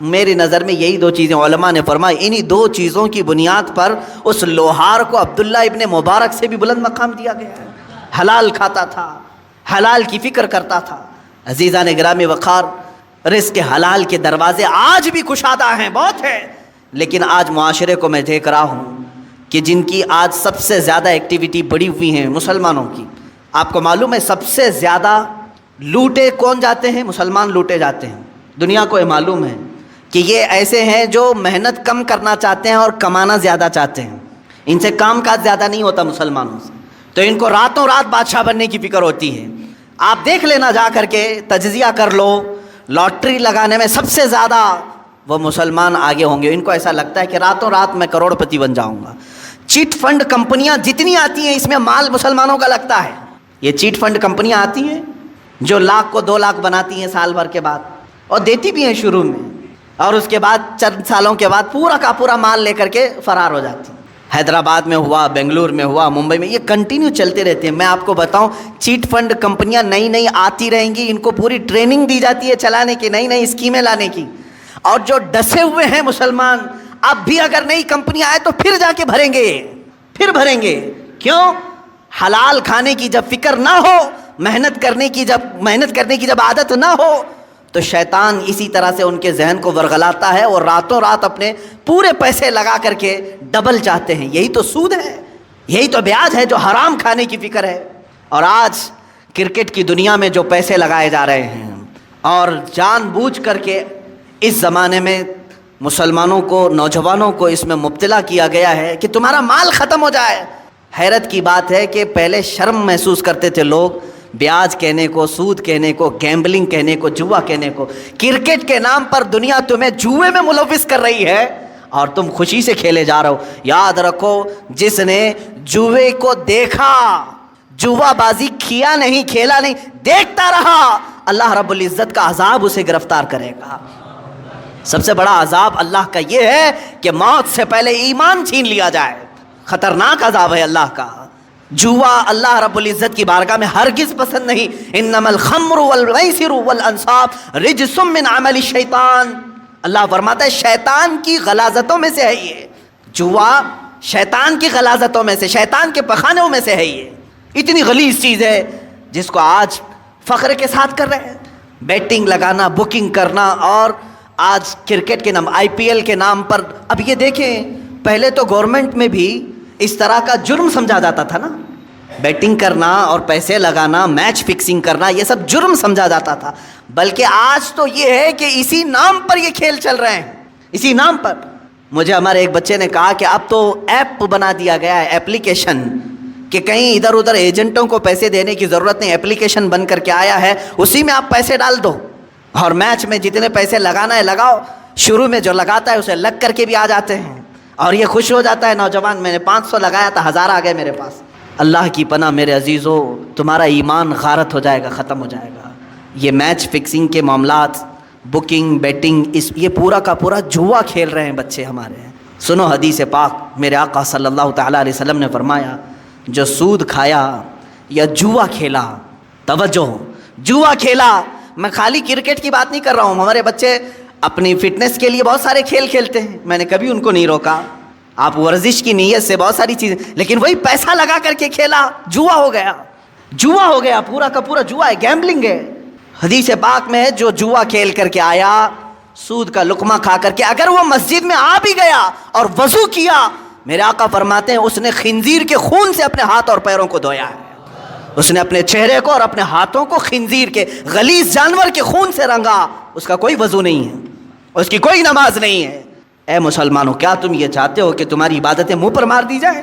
[SPEAKER 1] میری نظر میں یہی 2 چیزیں علماء نے فرمائی, انہی 2 چیزوں کی بنیاد پر اس لوہار کو عبداللہ ابن مبارک سے بھی بلند مقام دیا گیا ہے. حلال کھاتا تھا, حلال کی فکر کرتا تھا. عزیزان گرامی وقار, رزق حلال کے دروازے آج بھی کشادہ ہیں, بہت ہیں, لیکن آج معاشرے کو میں دیکھ رہا ہوں کہ جن کی آج سب سے زیادہ ایکٹیویٹی بڑی ہوئی ہیں مسلمانوں کی. آپ کو معلوم ہے سب سے زیادہ لوٹے کون جاتے ہیں؟ مسلمان لوٹے جاتے ہیں. دنیا کو یہ معلوم ہے کہ یہ ایسے ہیں جو محنت کم کرنا چاہتے ہیں اور کمانا زیادہ چاہتے ہیں. ان سے کام کاج زیادہ نہیں ہوتا مسلمانوں سے, تو ان کو راتوں رات بادشاہ بننے کی فکر ہوتی ہے. آپ دیکھ لینا جا کر کے, تجزیہ کر لو, لاٹری لگانے میں سب سے زیادہ وہ مسلمان آگے ہوں گے. ان کو ایسا لگتا ہے کہ راتوں رات میں کروڑ پتی بن جاؤں گا. چیٹ فنڈ کمپنیاں جتنی آتی ہیں اس میں مال مسلمانوں کا لگتا ہے. یہ چیٹ فنڈ کمپنیاں آتی ہیں جو لاکھ کو 2 لاکھ بناتی ہیں سال بھر کے بعد, اور دیتی بھی ہیں شروع میں, اور اس کے بعد چند سالوں کے بعد پورا کا پورا مال لے کر کے فرار ہو جاتی ہیں. حیدرآباد میں ہوا, بنگلور میں ہوا, ممبئی میں, یہ کنٹینیو چلتے رہتے ہیں. میں آپ کو بتاؤں چیٹ فنڈ کمپنیاں نئی نئی آتی رہیں گی, ان کو پوری ٹریننگ دی جاتی ہے چلانے کی, نئی نئی اسکیمیں لانے کی. اور جو ڈسے ہوئے ہیں مسلمان, اب بھی اگر نئی کمپنی آئے تو پھر جا کے بھریں گے. کیوں؟ حلال کھانے کی جب فکر نہ ہو, محنت کرنے کی جب عادت نہ ہو, تو شیطان اسی طرح سے ان کے ذہن کو ورغلاتا ہے اور راتوں رات اپنے پورے پیسے لگا کر کے ڈبل چاہتے ہیں. یہی تو سود ہے, یہی تو بیاج ہے جو حرام کھانے کی فکر ہے. اور آج کرکٹ کی دنیا میں جو پیسے لگائے جا رہے ہیں اور جان بوجھ کر کے اس زمانے میں مسلمانوں کو, نوجوانوں کو اس میں مبتلا کیا گیا ہے کہ تمہارا مال ختم ہو جائے. حیرت کی بات ہے کہ پہلے شرم محسوس کرتے تھے لوگ بیاج کہنے کو, سود کہنے کو, گیمبلنگ کہنے کو, جوا کہنے کو. کرکٹ کے نام پر دنیا تمہیں جوئے میں ملوث کر رہی ہے اور تم خوشی سے کھیلے جا رہے ہو. یاد رکھو, جس نے جوئے کو دیکھا, جوا بازی کیا نہیں, کھیلا نہیں, دیکھتا رہا, اللہ رب العزت کا عذاب اسے گرفتار کرے گا. سب سے بڑا عذاب اللہ کا یہ ہے کہ موت سے پہلے ایمان چھین لیا جائے. خطرناک عذاب ہے اللہ کا. جوا اللہ رب العزت کی بارگاہ میں ہرگز پسند نہیں. انما الخمر والمیسر والانصاب رجس من عمل الشیطان. اللہ فرماتا ہے شیطان کی غلاظتوں میں سے ہے یہ. جوا شیطان کی غلاظتوں میں سے, شیطان کے پخانوں میں سے ہے یہ. اتنی غلیظ چیز ہے جس کو آج فخر کے ساتھ کر رہے ہیں. بیٹنگ لگانا, بکنگ کرنا, اور آج کرکٹ کے نام, آئی پی ایل کے نام پر. اب یہ دیکھیں, پہلے تو گورنمنٹ میں بھی اس طرح کا جرم سمجھا جاتا تھا نا. بیٹنگ کرنا اور پیسے لگانا, میچ فکسنگ کرنا, یہ سب جرم سمجھا جاتا تھا. بلکہ آج تو یہ ہے کہ اسی نام پر یہ کھیل چل رہے ہیں, اسی نام پر. مجھے ہمارے ایک بچے نے کہا کہ اب تو ایپ بنا دیا گیا ہے, ایپلیکیشن, کہ کہیں ادھر ادھر ایجنٹوں کو پیسے دینے کی ضرورت نہیں, ایپلیکیشن بن کر کے آیا ہے, اسی میں آپ پیسے ڈال دو اور میچ میں جتنے پیسے لگانا ہے لگاؤ. شروع میں جو لگاتا ہے اسے لگ کر کے بھی آ جاتے ہیں اور یہ خوش ہو جاتا ہے نوجوان, میں نے 500 لگایا تھا, 1000 آ گئے میرے پاس. اللہ کی پناہ میرے عزیزو, تمہارا ایمان غارت ہو جائے گا, ختم ہو جائے گا. یہ میچ فکسنگ کے معاملات, بکنگ, بیٹنگ, یہ پورا کا پورا جوا کھیل رہے ہیں بچے ہمارے. سنو حدیث پاک, میرے آقا صلی اللہ تعالیٰ علیہ وسلم نے فرمایا, جو سود کھایا یا جوا کھیلا, توجہ, جوا کھیلا, میں خالی کرکٹ کی بات نہیں کر رہا ہوں, ہمارے بچے اپنی فٹنس کے لیے بہت سارے کھیل کھیلتے ہیں, میں نے کبھی ان کو نہیں روکا. آپ ورزش کی نیت سے بہت ساری چیزیں, لیکن وہی پیسہ لگا کر کے کھیلا, جوا ہو گیا, جوا ہو گیا, پورا کا پورا جوا ہے, گیمبلنگ ہے. حدیث پاک میں ہے جو جوا کھیل کر کے آیا, سود کا لقمہ کھا کر کے, اگر وہ مسجد میں آ بھی گیا اور وضو کیا, میرے آقا فرماتے ہیں اس نے خنزیر کے خون سے اپنے ہاتھ اور پیروں کو دھویا ہے. اس نے اپنے چہرے کو اور اپنے ہاتھوں کو خنزیر کے, غلیظ جانور کے خون سے رنگا. اس کا کوئی وضو نہیں ہے, اس کی کوئی نماز نہیں ہے. اے مسلمانوں, کیا تم یہ چاہتے ہو کہ تمہاری عبادتیں منہ پر مار دی جائے؟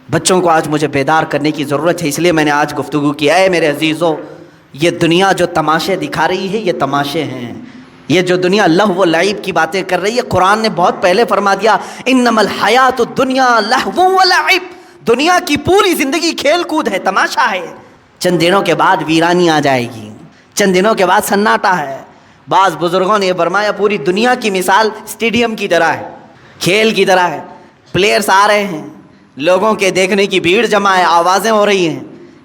[SPEAKER 1] بچوں کو آج مجھے بیدار کرنے کی ضرورت ہے, اس لیے میں نے آج گفتگو کی. اے میرے عزیزو, یہ دنیا جو تماشے دکھا رہی ہے یہ تماشے ہیں. یہ جو دنیا لہو و لعب کی باتیں کر رہی ہے, قرآن نے بہت پہلے فرما دیا, انما الحیات الدنیا لہو و لعب. دنیا کی پوری زندگی کھیل کود ہے, تماشا ہے. چند دنوں کے بعد ویرانی آ جائے گی, چند دنوں کے بعد سناٹا ہے. بعض بزرگوں نے یہ فرمایا پوری دنیا کی مثال اسٹیڈیم کی طرح ہے, کھیل کی طرح ہے. پلیئرز آ رہے ہیں, لوگوں کے دیکھنے کی بھیڑ جمع ہے, آوازیں ہو رہی ہیں.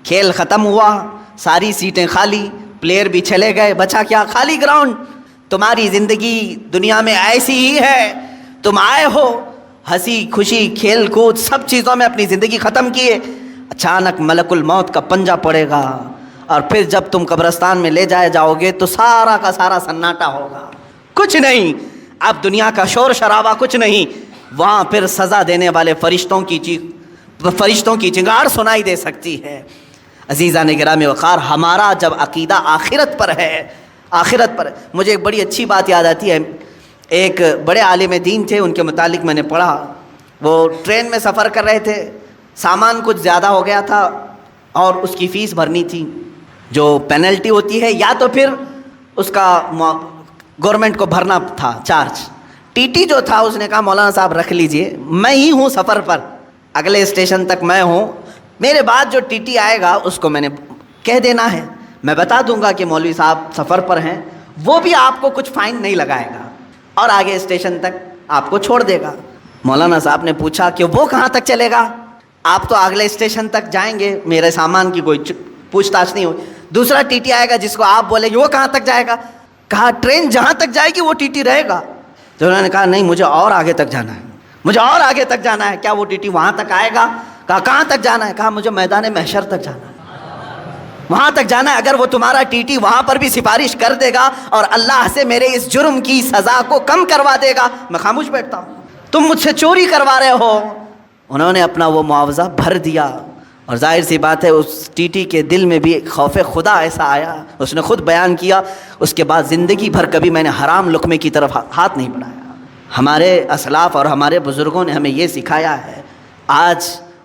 [SPEAKER 1] کھیل ختم ہوا, ساری سیٹیں خالی, پلیئر بھی چلے گئے, بچا کیا؟ خالی گراؤنڈ. تمہاری زندگی دنیا میں ایسی ہی ہے, تم آئے ہو ہنسی خوشی کھیل کود سب چیزوں میں اپنی زندگی ختم کیے. اچانک ملک الموت کا پنجہ پڑے گا اور پھر جب تم قبرستان میں لے جائے جاؤ گے تو سارا کا سارا سناٹا ہوگا, کچھ نہیں. اب دنیا کا شور شرابہ کچھ نہیں, وہاں پھر سزا دینے والے فرشتوں کی چنگاڑ سنائی دے سکتی ہے. عزیزان گرامی وقار, ہمارا جب عقیدہ آخرت پر ہے, آخرت پر, مجھے ایک بڑی اچھی بات یاد آتی ہے. ایک بڑے عالم دین تھے, ان کے متعلق میں نے پڑھا. وہ ٹرین میں سفر کر رہے تھے, سامان کچھ زیادہ ہو گیا تھا اور اس کی فیس بھرنی تھی, جو پینلٹی ہوتی ہے, یا تو پھر اس کا گورنمنٹ کو بھرنا تھا چارج. ٹی ٹی جو تھا اس نے کہا مولانا صاحب رکھ لیجئے, میں ہی ہوں سفر پر, اگلے اسٹیشن تک میں ہوں, میرے بعد جو ٹی ٹی آئے گا اس کو میں نے کہہ دینا ہے, میں بتا دوں گا کہ مولوی صاحب سفر پر ہیں, وہ بھی آپ کو کچھ فائن نہیں لگائے گا اور آگے اسٹیشن تک آپ کو چھوڑ دے گا. مولانا صاحب نے پوچھا کہ وہ کہاں تک چلے گا؟ آپ تو اگلے اسٹیشن تک جائیں گے, میرے سامان کی کوئی پوچھ تاچھ نہیں ہوئی. دوسرا ٹی ٹی آئے گا جس کو آپ بولیں گے وہ کہاں تک جائے گا؟ کہا ٹرین جہاں تک جائے گی وہ ٹی ٹی رہے گا. تو انہوں نے کہا نہیں, مجھے اور آگے تک جانا ہے, مجھے اور آگے تک جانا ہے. کیا وہ ٹی ٹی وہاں تک آئے گا؟ کہا کہاں تک جانا ہے؟ کہا مجھے میدان محشر تک جانا ہے. وہاں تک جانا ہے. اگر وہ تمہارا ٹی ٹی وہاں پر بھی سفارش کر دے گا اور اللہ سے میرے اس جرم کی سزا کو کم کروا دے گا, میں خاموش بیٹھتا ہوں. تم مجھ سے چوری کروا رہے ہو. انہوں نے اپنا وہ معاوضہ بھر دیا, اور ظاہر سی بات ہے اس ٹی ٹی کے دل میں بھی خوف خدا ایسا آیا, اس نے خود بیان کیا, اس کے بعد زندگی بھر کبھی میں نے حرام لقمے کی طرف ہاتھ نہیں بڑھایا. ہمارے اسلاف اور ہمارے بزرگوں نے ہمیں یہ سکھایا ہے. آج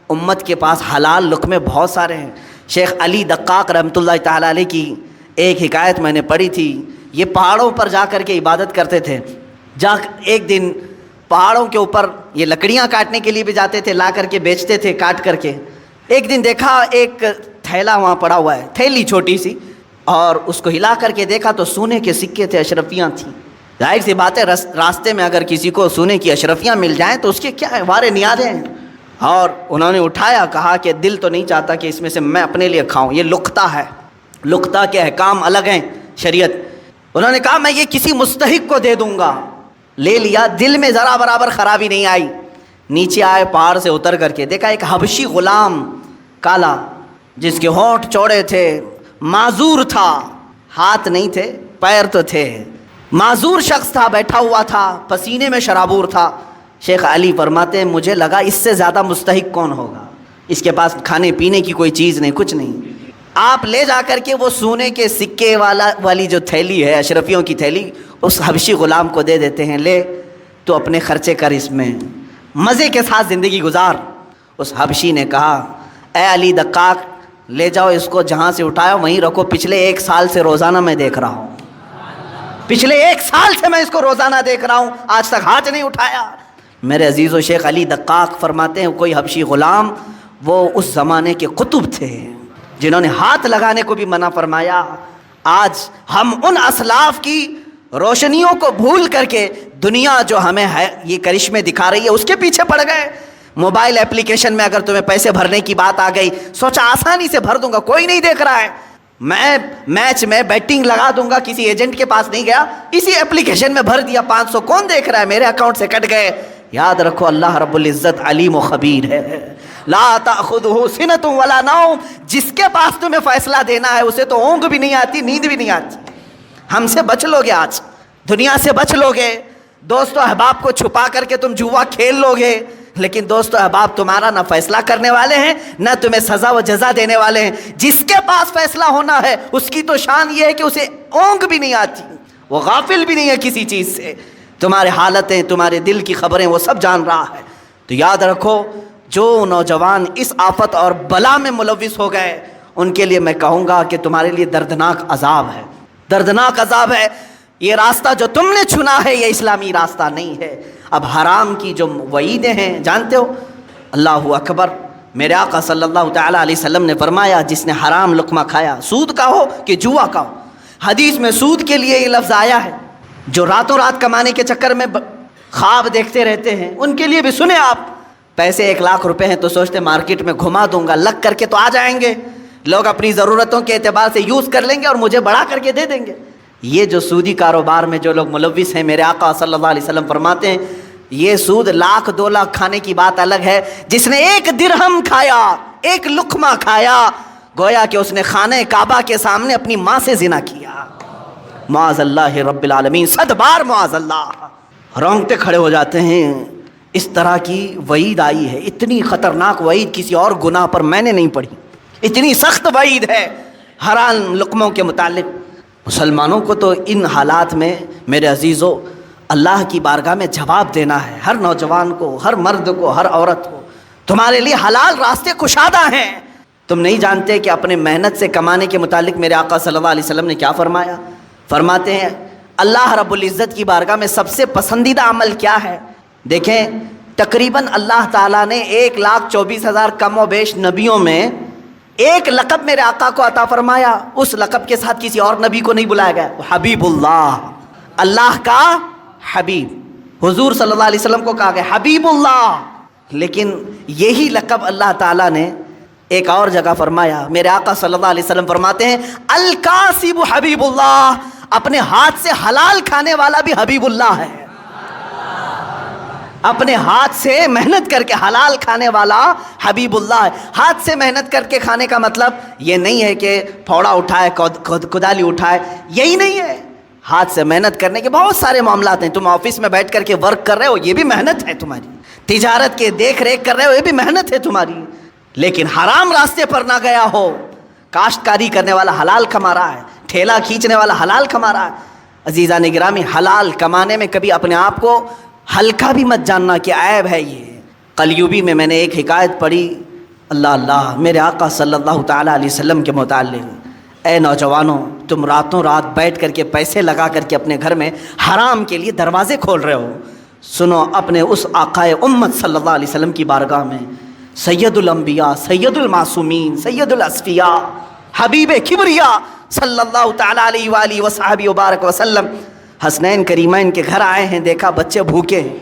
[SPEAKER 1] امت کے پاس حلال لقمے بہت سارے ہیں. شیخ علی دقاق رحمۃ اللہ تعالیٰ علیہ کی ایک حکایت میں نے پڑھی تھی. یہ پہاڑوں پر جا کر کے عبادت کرتے تھے. ایک دن پہاڑوں کے اوپر یہ لکڑیاں کاٹنے کے لیے بھی جاتے تھے, لا کر کے بیچتے تھے کاٹ کر کے. ایک دن دیکھا ایک تھیلا وہاں پڑا ہوا ہے, تھیلی چھوٹی سی, اور اس کو ہلا کر کے دیکھا تو سونے کے سکے تھے, اشرفیاں تھیں. ظاہر سی بات ہے راستے میں اگر کسی کو سونے کی اشرفیاں مل جائیں تو اس کے کیا ہے, وارے نیازیں ہیں. اور انہوں نے اٹھایا, کہا کہ دل تو نہیں چاہتا کہ اس میں سے میں اپنے لیے کھاؤں, یہ لقطہ ہے, لقطہ کے احکام الگ ہیں شریعت. انہوں نے کہا میں یہ کسی مستحق کو دے دوں گا. لے لیا, دل میں ذرا برابر خرابی نہیں آئی. نیچے آئے, پہاڑ سے اتر کر کے دیکھا ایک حبشی غلام کالا, جس کے ہونٹ چوڑے تھے, معذور تھا, ہاتھ نہیں تھے پیر تو تھے, معذور شخص تھا, بیٹھا ہوا تھا, پسینے میں شرابور تھا. شیخ علی فرماتے ہیں مجھے لگا اس سے زیادہ مستحق کون ہوگا, اس کے پاس کھانے پینے کی کوئی چیز نہیں, کچھ نہیں. آپ لے جا کر کے وہ سونے کے سکے والی جو تھیلی ہے, اشرفیوں کی تھیلی, اس حبشی غلام کو دے دیتے ہیں, لے تو اپنے خرچے کر, اس میں مزے کے ساتھ زندگی گزار. اس حبشی نے کہا اے علی دقاق, لے جاؤ اس کو, جہاں سے اٹھایا وہیں رکھو, پچھلے 1 سال سے روزانہ میں دیکھ رہا ہوں, پچھلے 1 سال سے میں اس کو روزانہ دیکھ رہا ہوں, آج تک ہاتھ نہیں اٹھایا. میرے عزیز و شیخ علی دقاق فرماتے ہیں کوئی حبشی غلام, وہ اس زمانے کے قطب تھے جنہوں نے ہاتھ لگانے کو بھی منع فرمایا. آج ہم ان اسلاف کی روشنیوں کو بھول کر کے دنیا جو ہمیں ہے یہ کرشمے دکھا رہی ہے اس کے پیچھے پڑ گئے. موبائل اپلیکیشن میں اگر تمہیں پیسے بھرنے کی بات آ گئی, سوچا آسانی سے بھر دوں گا, کوئی نہیں دیکھ رہا ہے, میں میچ میں بیٹنگ لگا دوں گا, کسی ایجنٹ کے پاس نہیں گیا, اسی اپلیکیشن میں بھر دیا, 500 کون دیکھ رہا ہے, میرے اکاؤنٹ سے کٹ گئے. یاد رکھو اللہ رب العزت علیم و خبیر ہے. لا تأخذہ سنۃ ولا نوم, جس کے پاس تمہیں فیصلہ دینا ہے اسے تو اونگ بھی نہیں آتی, نیند بھی نہیں آتی. ہم سے بچ لو گے, آج دنیا سے بچ لو گے, دوست و احباب کو چھپا کر کے تم جوا کھیل لو گے, لیکن دوست و احباب تمہارا نہ فیصلہ کرنے والے ہیں نہ تمہیں سزا و جزا دینے والے ہیں. جس کے پاس فیصلہ ہونا ہے اس کی تو شان یہ ہے کہ اسے اونگ بھی نہیں آتی, وہ غافل بھی نہیں ہے کسی چیز سے, تمہارے حالتیں, تمہارے دل کی خبریں وہ سب جان رہا ہے. تو یاد رکھو جو نوجوان اس آفت اور بلا میں ملوث ہو گئے ان کے لیے میں کہوں گا کہ تمہارے لیے دردناک عذاب ہے, دردناک عذاب ہے. یہ راستہ جو تم نے چنا ہے یہ اسلامی راستہ نہیں ہے. اب حرام کی جو وعیدیں ہیں جانتے ہو, اللہ اکبر, میرے آقا صلی اللہ تعالیٰ علیہ وسلم نے فرمایا جس نے حرام لقمہ کھایا, سود کا ہو کہ جوا کا ہو, حدیث میں سود کے لیے یہ لفظ آیا ہے. جو راتوں رات کمانے کے چکر میں خواب دیکھتے رہتے ہیں ان کے لیے بھی سنیں آپ, پیسے 1 لاکھ روپے ہیں تو سوچتے مارکیٹ میں گھما دوں گا, لگ کر کے تو آ جائیں گے, لوگ اپنی ضرورتوں کے اعتبار سے یوز کر لیں گے اور مجھے بڑھا کر کے دے دیں گے. یہ جو سودی کاروبار میں جو لوگ ملوث ہیں, میرے آقا صلی اللہ علیہ وسلم فرماتے ہیں یہ سود 1 لاکھ 2 لاکھ کھانے کی بات الگ ہے, جس نے 1 درہم کھایا, 1 لقمہ کھایا, گویا کہ اس نے خانہ کعبہ کے سامنے اپنی ماں سے زنا کیا. معاذ اللہ رب العالمین, 100 بار معاذ اللہ. رونگٹے کھڑے ہو جاتے ہیں, اس طرح کی وعید آئی ہے. اتنی خطرناک وعید کسی اور گناہ پر میں نے نہیں پڑھی, اتنی سخت وعید ہے حرام لقموں کے متعلق. مسلمانوں کو تو ان حالات میں میرے عزیزو اللہ کی بارگاہ میں جواب دینا ہے. ہر نوجوان کو, ہر مرد کو, ہر عورت کو, تمہارے لیے حلال راستے کشادہ ہیں. تم نہیں جانتے کہ اپنے محنت سے کمانے کے متعلق میرے آقا صلی اللہ علیہ وسلم نے کیا فرمایا. فرماتے ہیں اللہ رب العزت کی بارگاہ میں سب سے پسندیدہ عمل کیا ہے. دیکھیں تقریباً اللہ تعالیٰ نے 1,24,000 کم و بیش نبیوں میں ایک لقب میرے آقا کو عطا فرمایا, اس لقب کے ساتھ کسی اور نبی کو نہیں بلایا گیا. حبیب اللہ, اللہ کا حبیب. حضور صلی اللہ علیہ وسلم کو کہا گیا حبیب اللہ, لیکن یہی لقب اللہ تعالیٰ نے ایک اور جگہ فرمایا. میرے آقا صلی اللہ علیہ وسلم فرماتے ہیں الکاسب حبیب اللہ, اپنے ہاتھ سے حلال کھانے والا بھی حبیب اللہ ہے. اپنے ہاتھ سے محنت کر کے حلال کھانے والا حبیب اللہ ہے۔ ہاتھ سے محنت کر کے کھانے کا مطلب یہ نہیں ہے کہ پھوڑا اٹھائے کدالی اٹھائے، یہی نہیں ہے۔ ہاتھ سے محنت کرنے کے بہت سارے معاملات ہیں۔ تم آفس میں بیٹھ کر کے ورک کر رہے ہو، یہ بھی محنت ہے تمہاری۔ تجارت کے دیکھ ریکھ کر رہے ہو، یہ بھی محنت ہے تمہاری۔ لیکن حرام راستے پر نہ گیا ہو۔ کاشتکاری کرنے والا حلال کما رہا ہے، ٹھیلا کھینچنے والا حلال کما رہا ہے۔ عزیزان گرامی، حلال کمانے میں کبھی اپنے آپ کو ہلکا بھی مت جاننا کہ عیب ہے یہ۔ قلیوبی میں نے ایک حکایت پڑھی، اللہ اللہ، میرے آقا صلی اللہ تعالیٰ علیہ وسلم کے متعلق۔ اے نوجوانوں، تم راتوں رات بیٹھ کر کے پیسے لگا کر کے اپنے گھر میں حرام کے لیے دروازے کھول رہے ہو۔ سنو اپنے اس آقائے امت صلی اللہ علیہ وسلم کی بارگاہ میں، سید الانبیاء، سید المعصومین، سید الاسفیاء، حبیب کبریا صلی اللہ تعالیٰ علیہ وآلہ وصحبہ وبارک وسلم حسنین کریمین کے گھر آئے ہیں، دیکھا بچے بھوکے ہیں۔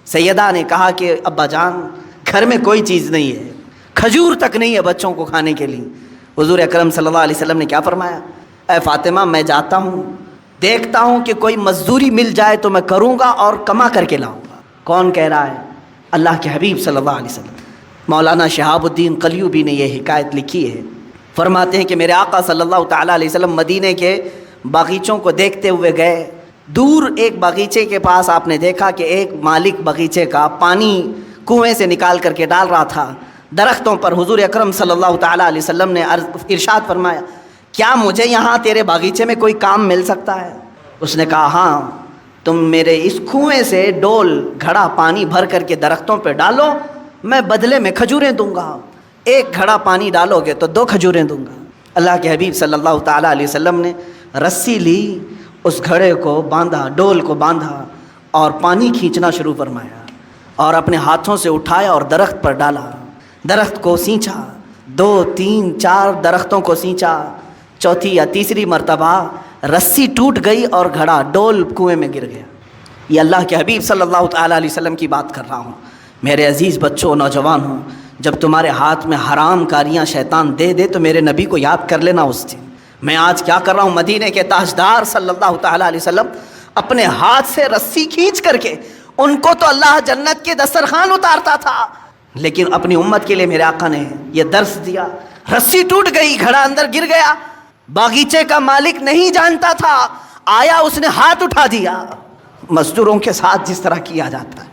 [SPEAKER 1] سیدہ نے کہا کہ ابا جان، گھر میں کوئی چیز نہیں ہے، کھجور تک نہیں ہے بچوں کو کھانے کے لیے۔ حضور اکرم صلی اللہ علیہ وسلم نے کیا فرمایا؟ اے فاطمہ، میں جاتا ہوں، دیکھتا ہوں کہ کوئی مزدوری مل جائے تو میں کروں گا اور کما کر کے لاؤں گا۔ کون کہہ رہا ہے؟ اللہ کے حبیب صلی اللہ علیہ وسلم۔ مولانا شہاب الدین قلیوبی نے یہ حکایت لکھی ہے، فرماتے ہیں کہ میرے آقا صلی اللہ تعالیٰ علیہ وسلم مدینے کے باغیچوں کو دیکھتے ہوئے گئے۔ دور ایک باغیچے کے پاس آپ نے دیکھا کہ ایک مالک باغیچے کا پانی کنویں سے نکال کر کے ڈال رہا تھا درختوں پر۔ حضور اکرم صلی اللہ تعالیٰ علیہ وسلم نے ارشاد فرمایا، کیا مجھے یہاں تیرے باغیچے میں کوئی کام مل سکتا ہے؟ اس نے کہا، ہاں، تم میرے اس کنویں سے ڈول گھڑا پانی بھر کر کے درختوں پہ ڈالو، میں بدلے میں کھجوریں دوں گا۔ ایک گھڑا پانی ڈالو گے تو 2 کھجوریں دوں گا۔ اللہ کے حبیب صلی اللہ تعالیٰ علیہ وسلم نے رسی لی، اس گھڑے کو باندھا، ڈول کو باندھا اور پانی کھینچنا شروع فرمایا اور اپنے ہاتھوں سے اٹھایا اور درخت پر ڈالا۔ درخت کو سینچا، 2 3 4 درختوں کو سینچا۔ چوتھی یا تیسری مرتبہ رسی ٹوٹ گئی اور گھڑا ڈول کنویں میں گر گیا۔ یہ اللہ کے حبیب صلی اللہ تعالیٰ علیہ وسلم کی بات کر رہا ہوں۔ میرے عزیز بچوں، نوجوان ہوں، جب تمہارے ہاتھ میں حرام کاریاں شیطان دے دے تو میرے نبی کو یاد کر لینا اس دن۔ میں آج کیا کر رہا ہوں؟ مدینے کے تاجدار صلی اللہ تعالیٰ علیہ وسلم اپنے ہاتھ سے رسی کھینچ کر کے، ان کو تو اللہ جنت کے دسترخوان اتارتا تھا، لیکن اپنی امت کے لیے میرے آقا نے یہ درس دیا۔ رسی ٹوٹ گئی، گھڑا اندر گر گیا، باغیچے کا مالک نہیں جانتا تھا، آیا اس نے ہاتھ اٹھا دیا، مزدوروں کے ساتھ جس طرح کیا جاتا ہے۔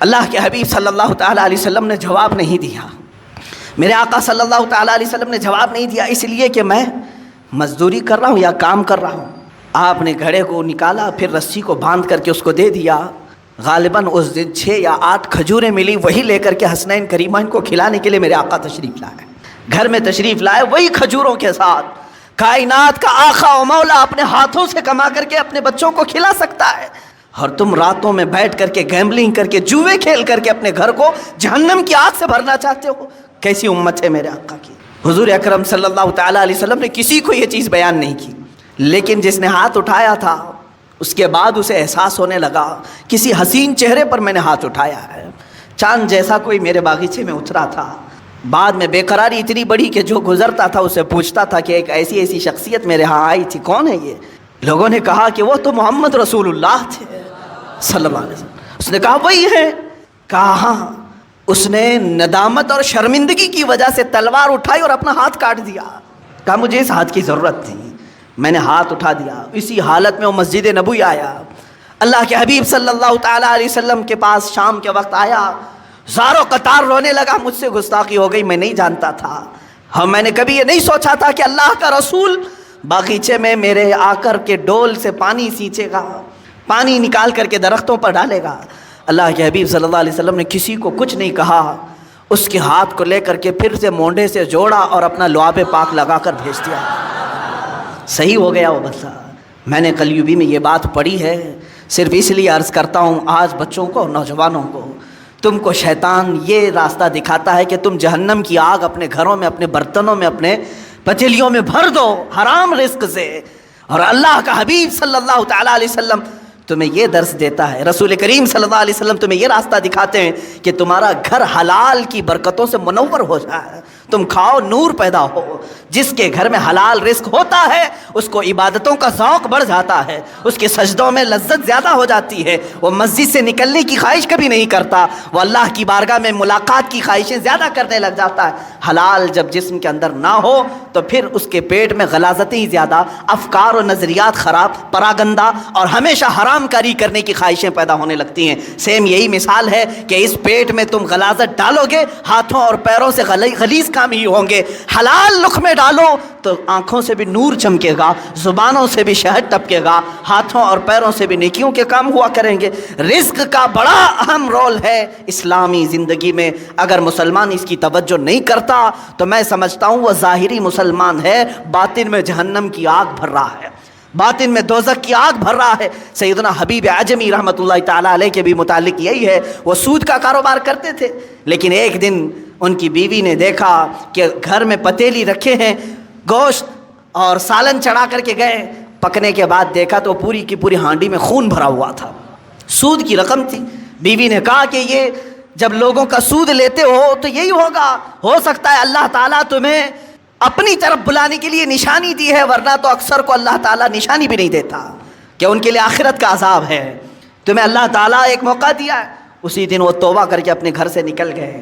[SPEAKER 1] اللہ کے حبیب صلی اللہ تعالیٰ علیہ وسلم نے جواب نہیں دیا، میرے آقا صلی اللہ تعالیٰ علیہ وسلم نے جواب نہیں دیا، اس لیے کہ میں مزدوری کر رہا ہوں یا کام کر رہا ہوں۔ آپ نے گھڑے کو نکالا، پھر رسی کو باندھ کر کے اس کو دے دیا۔ غالباً اس دن 6 یا 8 کھجوریں ملی، وہی لے کر کے حسنین کریمین کو کھلانے کے لیے میرے آقا تشریف لائے، گھر میں تشریف لائے وہی کھجوروں کے ساتھ۔ کائنات کا آقا و مولا اپنے ہاتھوں سے کما کر کے اپنے بچوں کو کھلا سکتا ہے، اور تم راتوں میں بیٹھ کر کے گیمبلنگ کر کے، جوئے کھیل کر کے اپنے گھر کو جہنم کی آگ سے بھرنا چاہتے ہو۔ کیسی امت ہے میرے آقا کی۔ حضور اکرم صلی اللہ تعالیٰ علیہ وسلم نے کسی کو یہ چیز بیان نہیں کی، لیکن جس نے ہاتھ اٹھایا تھا اس کے بعد اسے احساس ہونے لگا، کسی حسین چہرے پر میں نے ہاتھ اٹھایا ہے، چاند جیسا کوئی میرے باغیچے میں اترا تھا۔ بعد میں بے قراری اتنی بڑی کہ جو گزرتا تھا اسے پوچھتا تھا کہ ایک ایسی شخصیت میرے ہاں آئی تھی، کون ہے یہ؟ لوگوں نے کہا کہ وہ تو محمد رسول اللہ تھے صلی اللہ علیہ وسلم۔ اس نے کہا وہی ہے؟ کہا ہاں۔ اس نے ندامت اور شرمندگی کی وجہ سے تلوار اٹھائی اور اپنا ہاتھ کاٹ دیا۔ کہا مجھے اس ہاتھ کی ضرورت تھی، میں نے ہاتھ اٹھا دیا۔ اسی حالت میں وہ مسجد نبوی آیا، اللہ کے حبیب صلی اللہ تعالیٰ علیہ وسلم کے پاس شام کے وقت آیا، زاروں قطار رونے لگا، مجھ سے گستاخی ہو گئی، میں نہیں جانتا تھا، ہاں میں نے کبھی یہ نہیں سوچا تھا کہ اللہ کا رسول باغیچے میں میرے آ کر کے ڈول سے پانی سینچے گا، پانی نکال کر کے درختوں پر ڈالے گا۔ اللہ کے حبیب صلی اللہ علیہ وسلم نے کسی کو کچھ نہیں کہا، اس کے ہاتھ کو لے کر کے پھر سے مونڈے سے جوڑا اور اپنا لعاب پاک لگا کر بھیج دیا، صحیح ہو گیا وہ بندہ۔ میں نے قلیوبی میں یہ بات پڑھی ہے، صرف اس لیے عرض کرتا ہوں آج بچوں کو، نوجوانوں کو، تم کو شیطان یہ راستہ دکھاتا ہے کہ تم جہنم کی آگ اپنے گھروں میں، اپنے برتنوں میں، اپنے پتیلیوں میں بھر دو حرام رزق سے، اور اللہ کا حبیب صلی اللہ تعالیٰ علیہ وسلم تمہیں یہ درس دیتا ہے، رسول کریم صلی اللہ علیہ وسلم تمہیں یہ راستہ دکھاتے ہیں کہ تمہارا گھر حلال کی برکتوں سے منور ہو جائے، تم کھاؤ نور پیدا ہو۔ جس کے گھر میں حلال رزق ہوتا ہے اس کو عبادتوں کا ذوق بڑھ جاتا ہے، اس کے سجدوں میں لذت زیادہ ہو جاتی ہے، وہ مسجد سے نکلنے کی خواہش کبھی نہیں کرتا، وہ اللہ کی بارگاہ میں ملاقات کی خواہشیں زیادہ کرنے لگ جاتا ہے۔ حلال جب جسم کے اندر نہ ہو تو پھر اس کے پیٹ میں غلاظتیں ہی زیادہ، افکار و نظریات خراب، پراگندہ اور ہمیشہ حرام کاری کرنے کی خواہشیں پیدا ہونے لگتی ہیں۔ سیم یہی مثال ہے کہ اس پیٹ میں تم غلاظت ڈالو گے، ہاتھوں اور پیروں سے غلیظ کام ہی ہوں گے۔ حلال لقمے ڈالو تو آنکھوں سے بھی نور چمکے گا، زبانوں سے بھی شہد ٹپکے گا، ہاتھوں اور پیروں سے بھی نیکیوں کے کام ہوا کریں گے۔ رزق کا بڑا اہم رول ہے اسلامی زندگی میں۔ اگر مسلمان اس کی توجہ نہیں کرتا تو میں سمجھتا ہوں وہ ظاہری مسلمان ہے، باطن میں جہنم کی آگ بھر رہا ہے، باطن میں دوزخ کی آگ بھر رہا ہے۔ سیدنا حبیب اعجمی رحمۃ اللہ تعالیٰ علیہ کے بھی متعلق یہی ہے، وہ سود کا کاروبار کرتے تھے، لیکن ایک دن ان کی بیوی نے دیکھا کہ گھر میں پتیلی رکھے ہیں، گوشت اور سالن چڑھا کر کے گئے، پکنے کے بعد دیکھا تو پوری کی پوری ہانڈی میں خون بھرا ہوا تھا، سود کی رقم تھی۔ بیوی نے کہا کہ یہ جب لوگوں کا سود لیتے ہو تو یہی ہوگا، ہو سکتا ہے اللہ تعالیٰ تمہیں اپنی طرف بلانے کے لیے نشانی دی ہے، ورنہ تو اکثر کو اللہ تعالیٰ نشانی بھی نہیں دیتا کہ ان کے لیے آخرت کا عذاب ہے۔ تمہیں اللہ تعالیٰ ایک موقع دیا ہے۔ اسی دن وہ توبہ کر کے اپنے گھر سے نکل گئے۔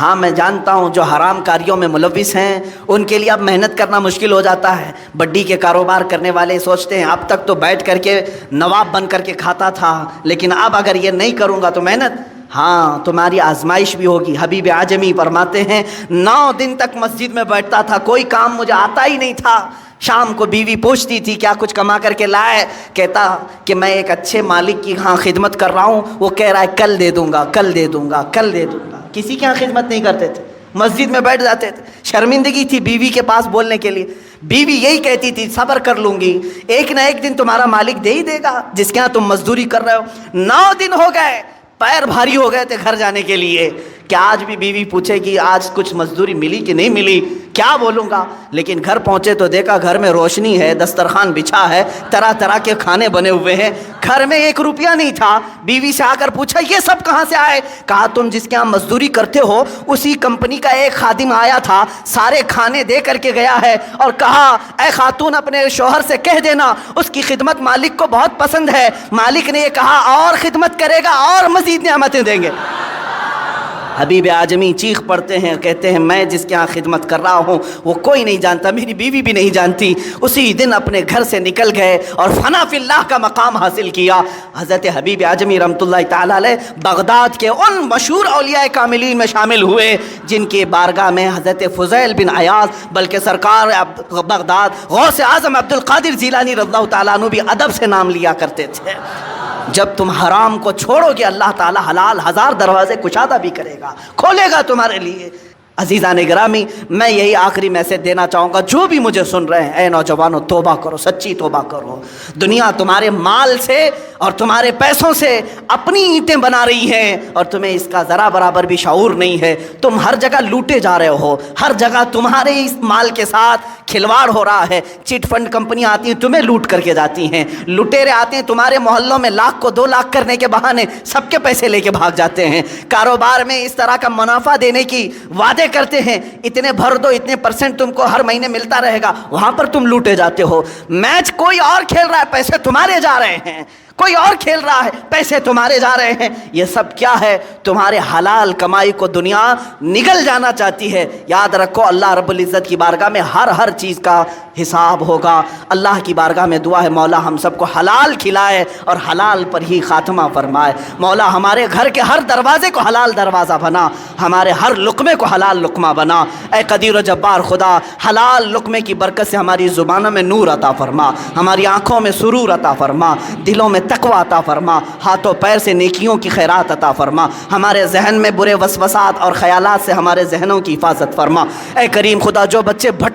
[SPEAKER 1] ہاں میں جانتا ہوں جو حرام کاریوں میں ملوث ہیں ان کے لیے اب محنت کرنا مشکل ہو جاتا ہے۔ بڈی کے کاروبار کرنے والے سوچتے ہیں اب تک تو بیٹھ کر کے نواب بن کر کے کھاتا تھا، لیکن اب اگر یہ نہیں کروں گا تو محنت، ہاں تمہاری آزمائش بھی ہوگی۔ حبیب اعجمی فرماتے ہیں 9 دن تک مسجد میں بیٹھتا تھا، کوئی کام مجھے آتا ہی نہیں تھا۔ شام کو بیوی پوچھتی تھی کیا کچھ کما کر کے لائے، کہتا کہ میں ایک اچھے مالک کی ہاں خدمت کر رہا ہوں، وہ کہہ رہا ہے کل دے دوں گا، کل دے دوں گا، کل دے دوں گا۔ کسی کی یہاں خدمت نہیں کرتے تھے، مسجد میں بیٹھ جاتے تھے۔ شرمندگی تھی بیوی کے پاس بولنے کے لیے، بیوی یہی کہتی تھی صبر کر لوں گی، ایک نہ ایک دن تمہارا مالک دے ہی دے گا جس کے یہاں تم مزدوری کر رہے ہو۔ 9 دن ہو گئے، پیر بھاری ہو گئے تھے گھر جانے کے لیے کہ آج بھی بیوی پوچھے گی آج کچھ مزدوری ملی کہ نہیں ملی، کیا بولوں گا؟ لیکن گھر پہنچے تو دیکھا گھر میں روشنی ہے، دسترخوان بچھا ہے، طرح طرح کے کھانے بنے ہوئے ہیں، گھر میں 1 روپیہ نہیں تھا۔ بیوی سے آ کر پوچھا یہ سب کہاں سے آئے؟ کہا تم جس کے یہاں مزدوری کرتے ہو اسی کمپنی کا ایک خادم آیا تھا، سارے کھانے دے کر کے گیا ہے اور کہا اے خاتون اپنے شوہر سے کہہ دینا اس کی خدمت مالک کو بہت پسند ہے۔ مالک نے یہ کہا اور خدمت کرے گا اور مزید نعمتیں دیں گے۔ حبیب اعجمی چیخ پڑتے ہیں، کہتے ہیں میں جس کے ہاں خدمت کر رہا ہوں وہ کوئی نہیں جانتا، میری بیوی بھی نہیں جانتی۔ اسی دن اپنے گھر سے نکل گئے اور فنا فی اللہ کا مقام حاصل کیا۔ حضرت حبیب اعجمی رحمۃ اللہ تعالیٰ علیہ بغداد کے ان مشہور اولیاء کاملین میں شامل ہوئے جن کے بارگاہ میں حضرت فضیل بن عیاض بلکہ سرکار بغداد غوث اعظم عبد القادر جیلانی رضی اللہ تعالیٰ عنہ بھی ادب سے نام لیا کرتے تھے۔ جب تم حرام کو چھوڑو گے اللہ تعالیٰ حلال 1000 دروازے کشادہ بھی کرے گا، کھولے گا تمہارے لیے۔ عزیزان گرامی میں یہی آخری میسج دینا چاہوں گا، جو بھی مجھے سن رہے ہیں اے نوجوانوں توبہ کرو، سچی توبہ کرو۔ دنیا تمہارے مال سے اور تمہارے پیسوں سے اپنی اینٹیں بنا رہی ہیں اور تمہیں اس کا ذرا برابر بھی شعور نہیں ہے۔ تم ہر جگہ لوٹے جا رہے ہو، ہر جگہ تمہارے اس مال کے ساتھ کھلواڑ ہو رہا ہے۔ چٹ فنڈ کمپنیاں آتی ہیں تمہیں لوٹ کر کے جاتی ہیں، لٹیرے آتے ہیں تمہارے محلوں میں 1,00,000 کو 2,00,000 کرنے کے بہانے سب کے پیسے لے کے بھاگ جاتے ہیں۔ کاروبار میں اس طرح کا منافع دینے کی وعدے کرتے ہیں، اتنے بھر دو، اتنے % تم کو ہر مہینے ملتا رہے گا، وہاں پر تم لوٹے جاتے ہو۔ میچ کوئی اور کھیل رہا ہے، پیسے تمہارے جا رہے ہیں، کوئی اور کھیل رہا ہے، پیسے تمہارے جا رہے ہیں۔ یہ سب کیا ہے؟ تمہارے حلال کمائی کو دنیا نگل جانا چاہتی ہے۔ یاد رکھو اللہ رب العزت کی بارگاہ میں ہر چیز کا حساب ہوگا۔ اللہ کی بارگاہ میں دعا ہے مولا ہم سب کو حلال کھلائے اور حلال پر ہی خاتمہ فرمائے۔ مولا ہمارے گھر کے ہر دروازے کو حلال دروازہ بنا، ہمارے ہر لقمے کو حلال لقمہ بنا۔ اے قدیر و جبار خدا حلال لقمے کی برکت سے ہماری زبانوں میں نور عطا فرما، ہماری آنکھوں میں سرور عطا فرما، دلوں میں تقوی عطا فرما، ہاتھوں پیر سے نیکیوں کی خیرات عطا فرما، ہمارے ذہن میں برے وسوسات اور خیالات سے ہمارے ذہنوں کی حفاظت فرما۔ اے کریم خدا جو بچے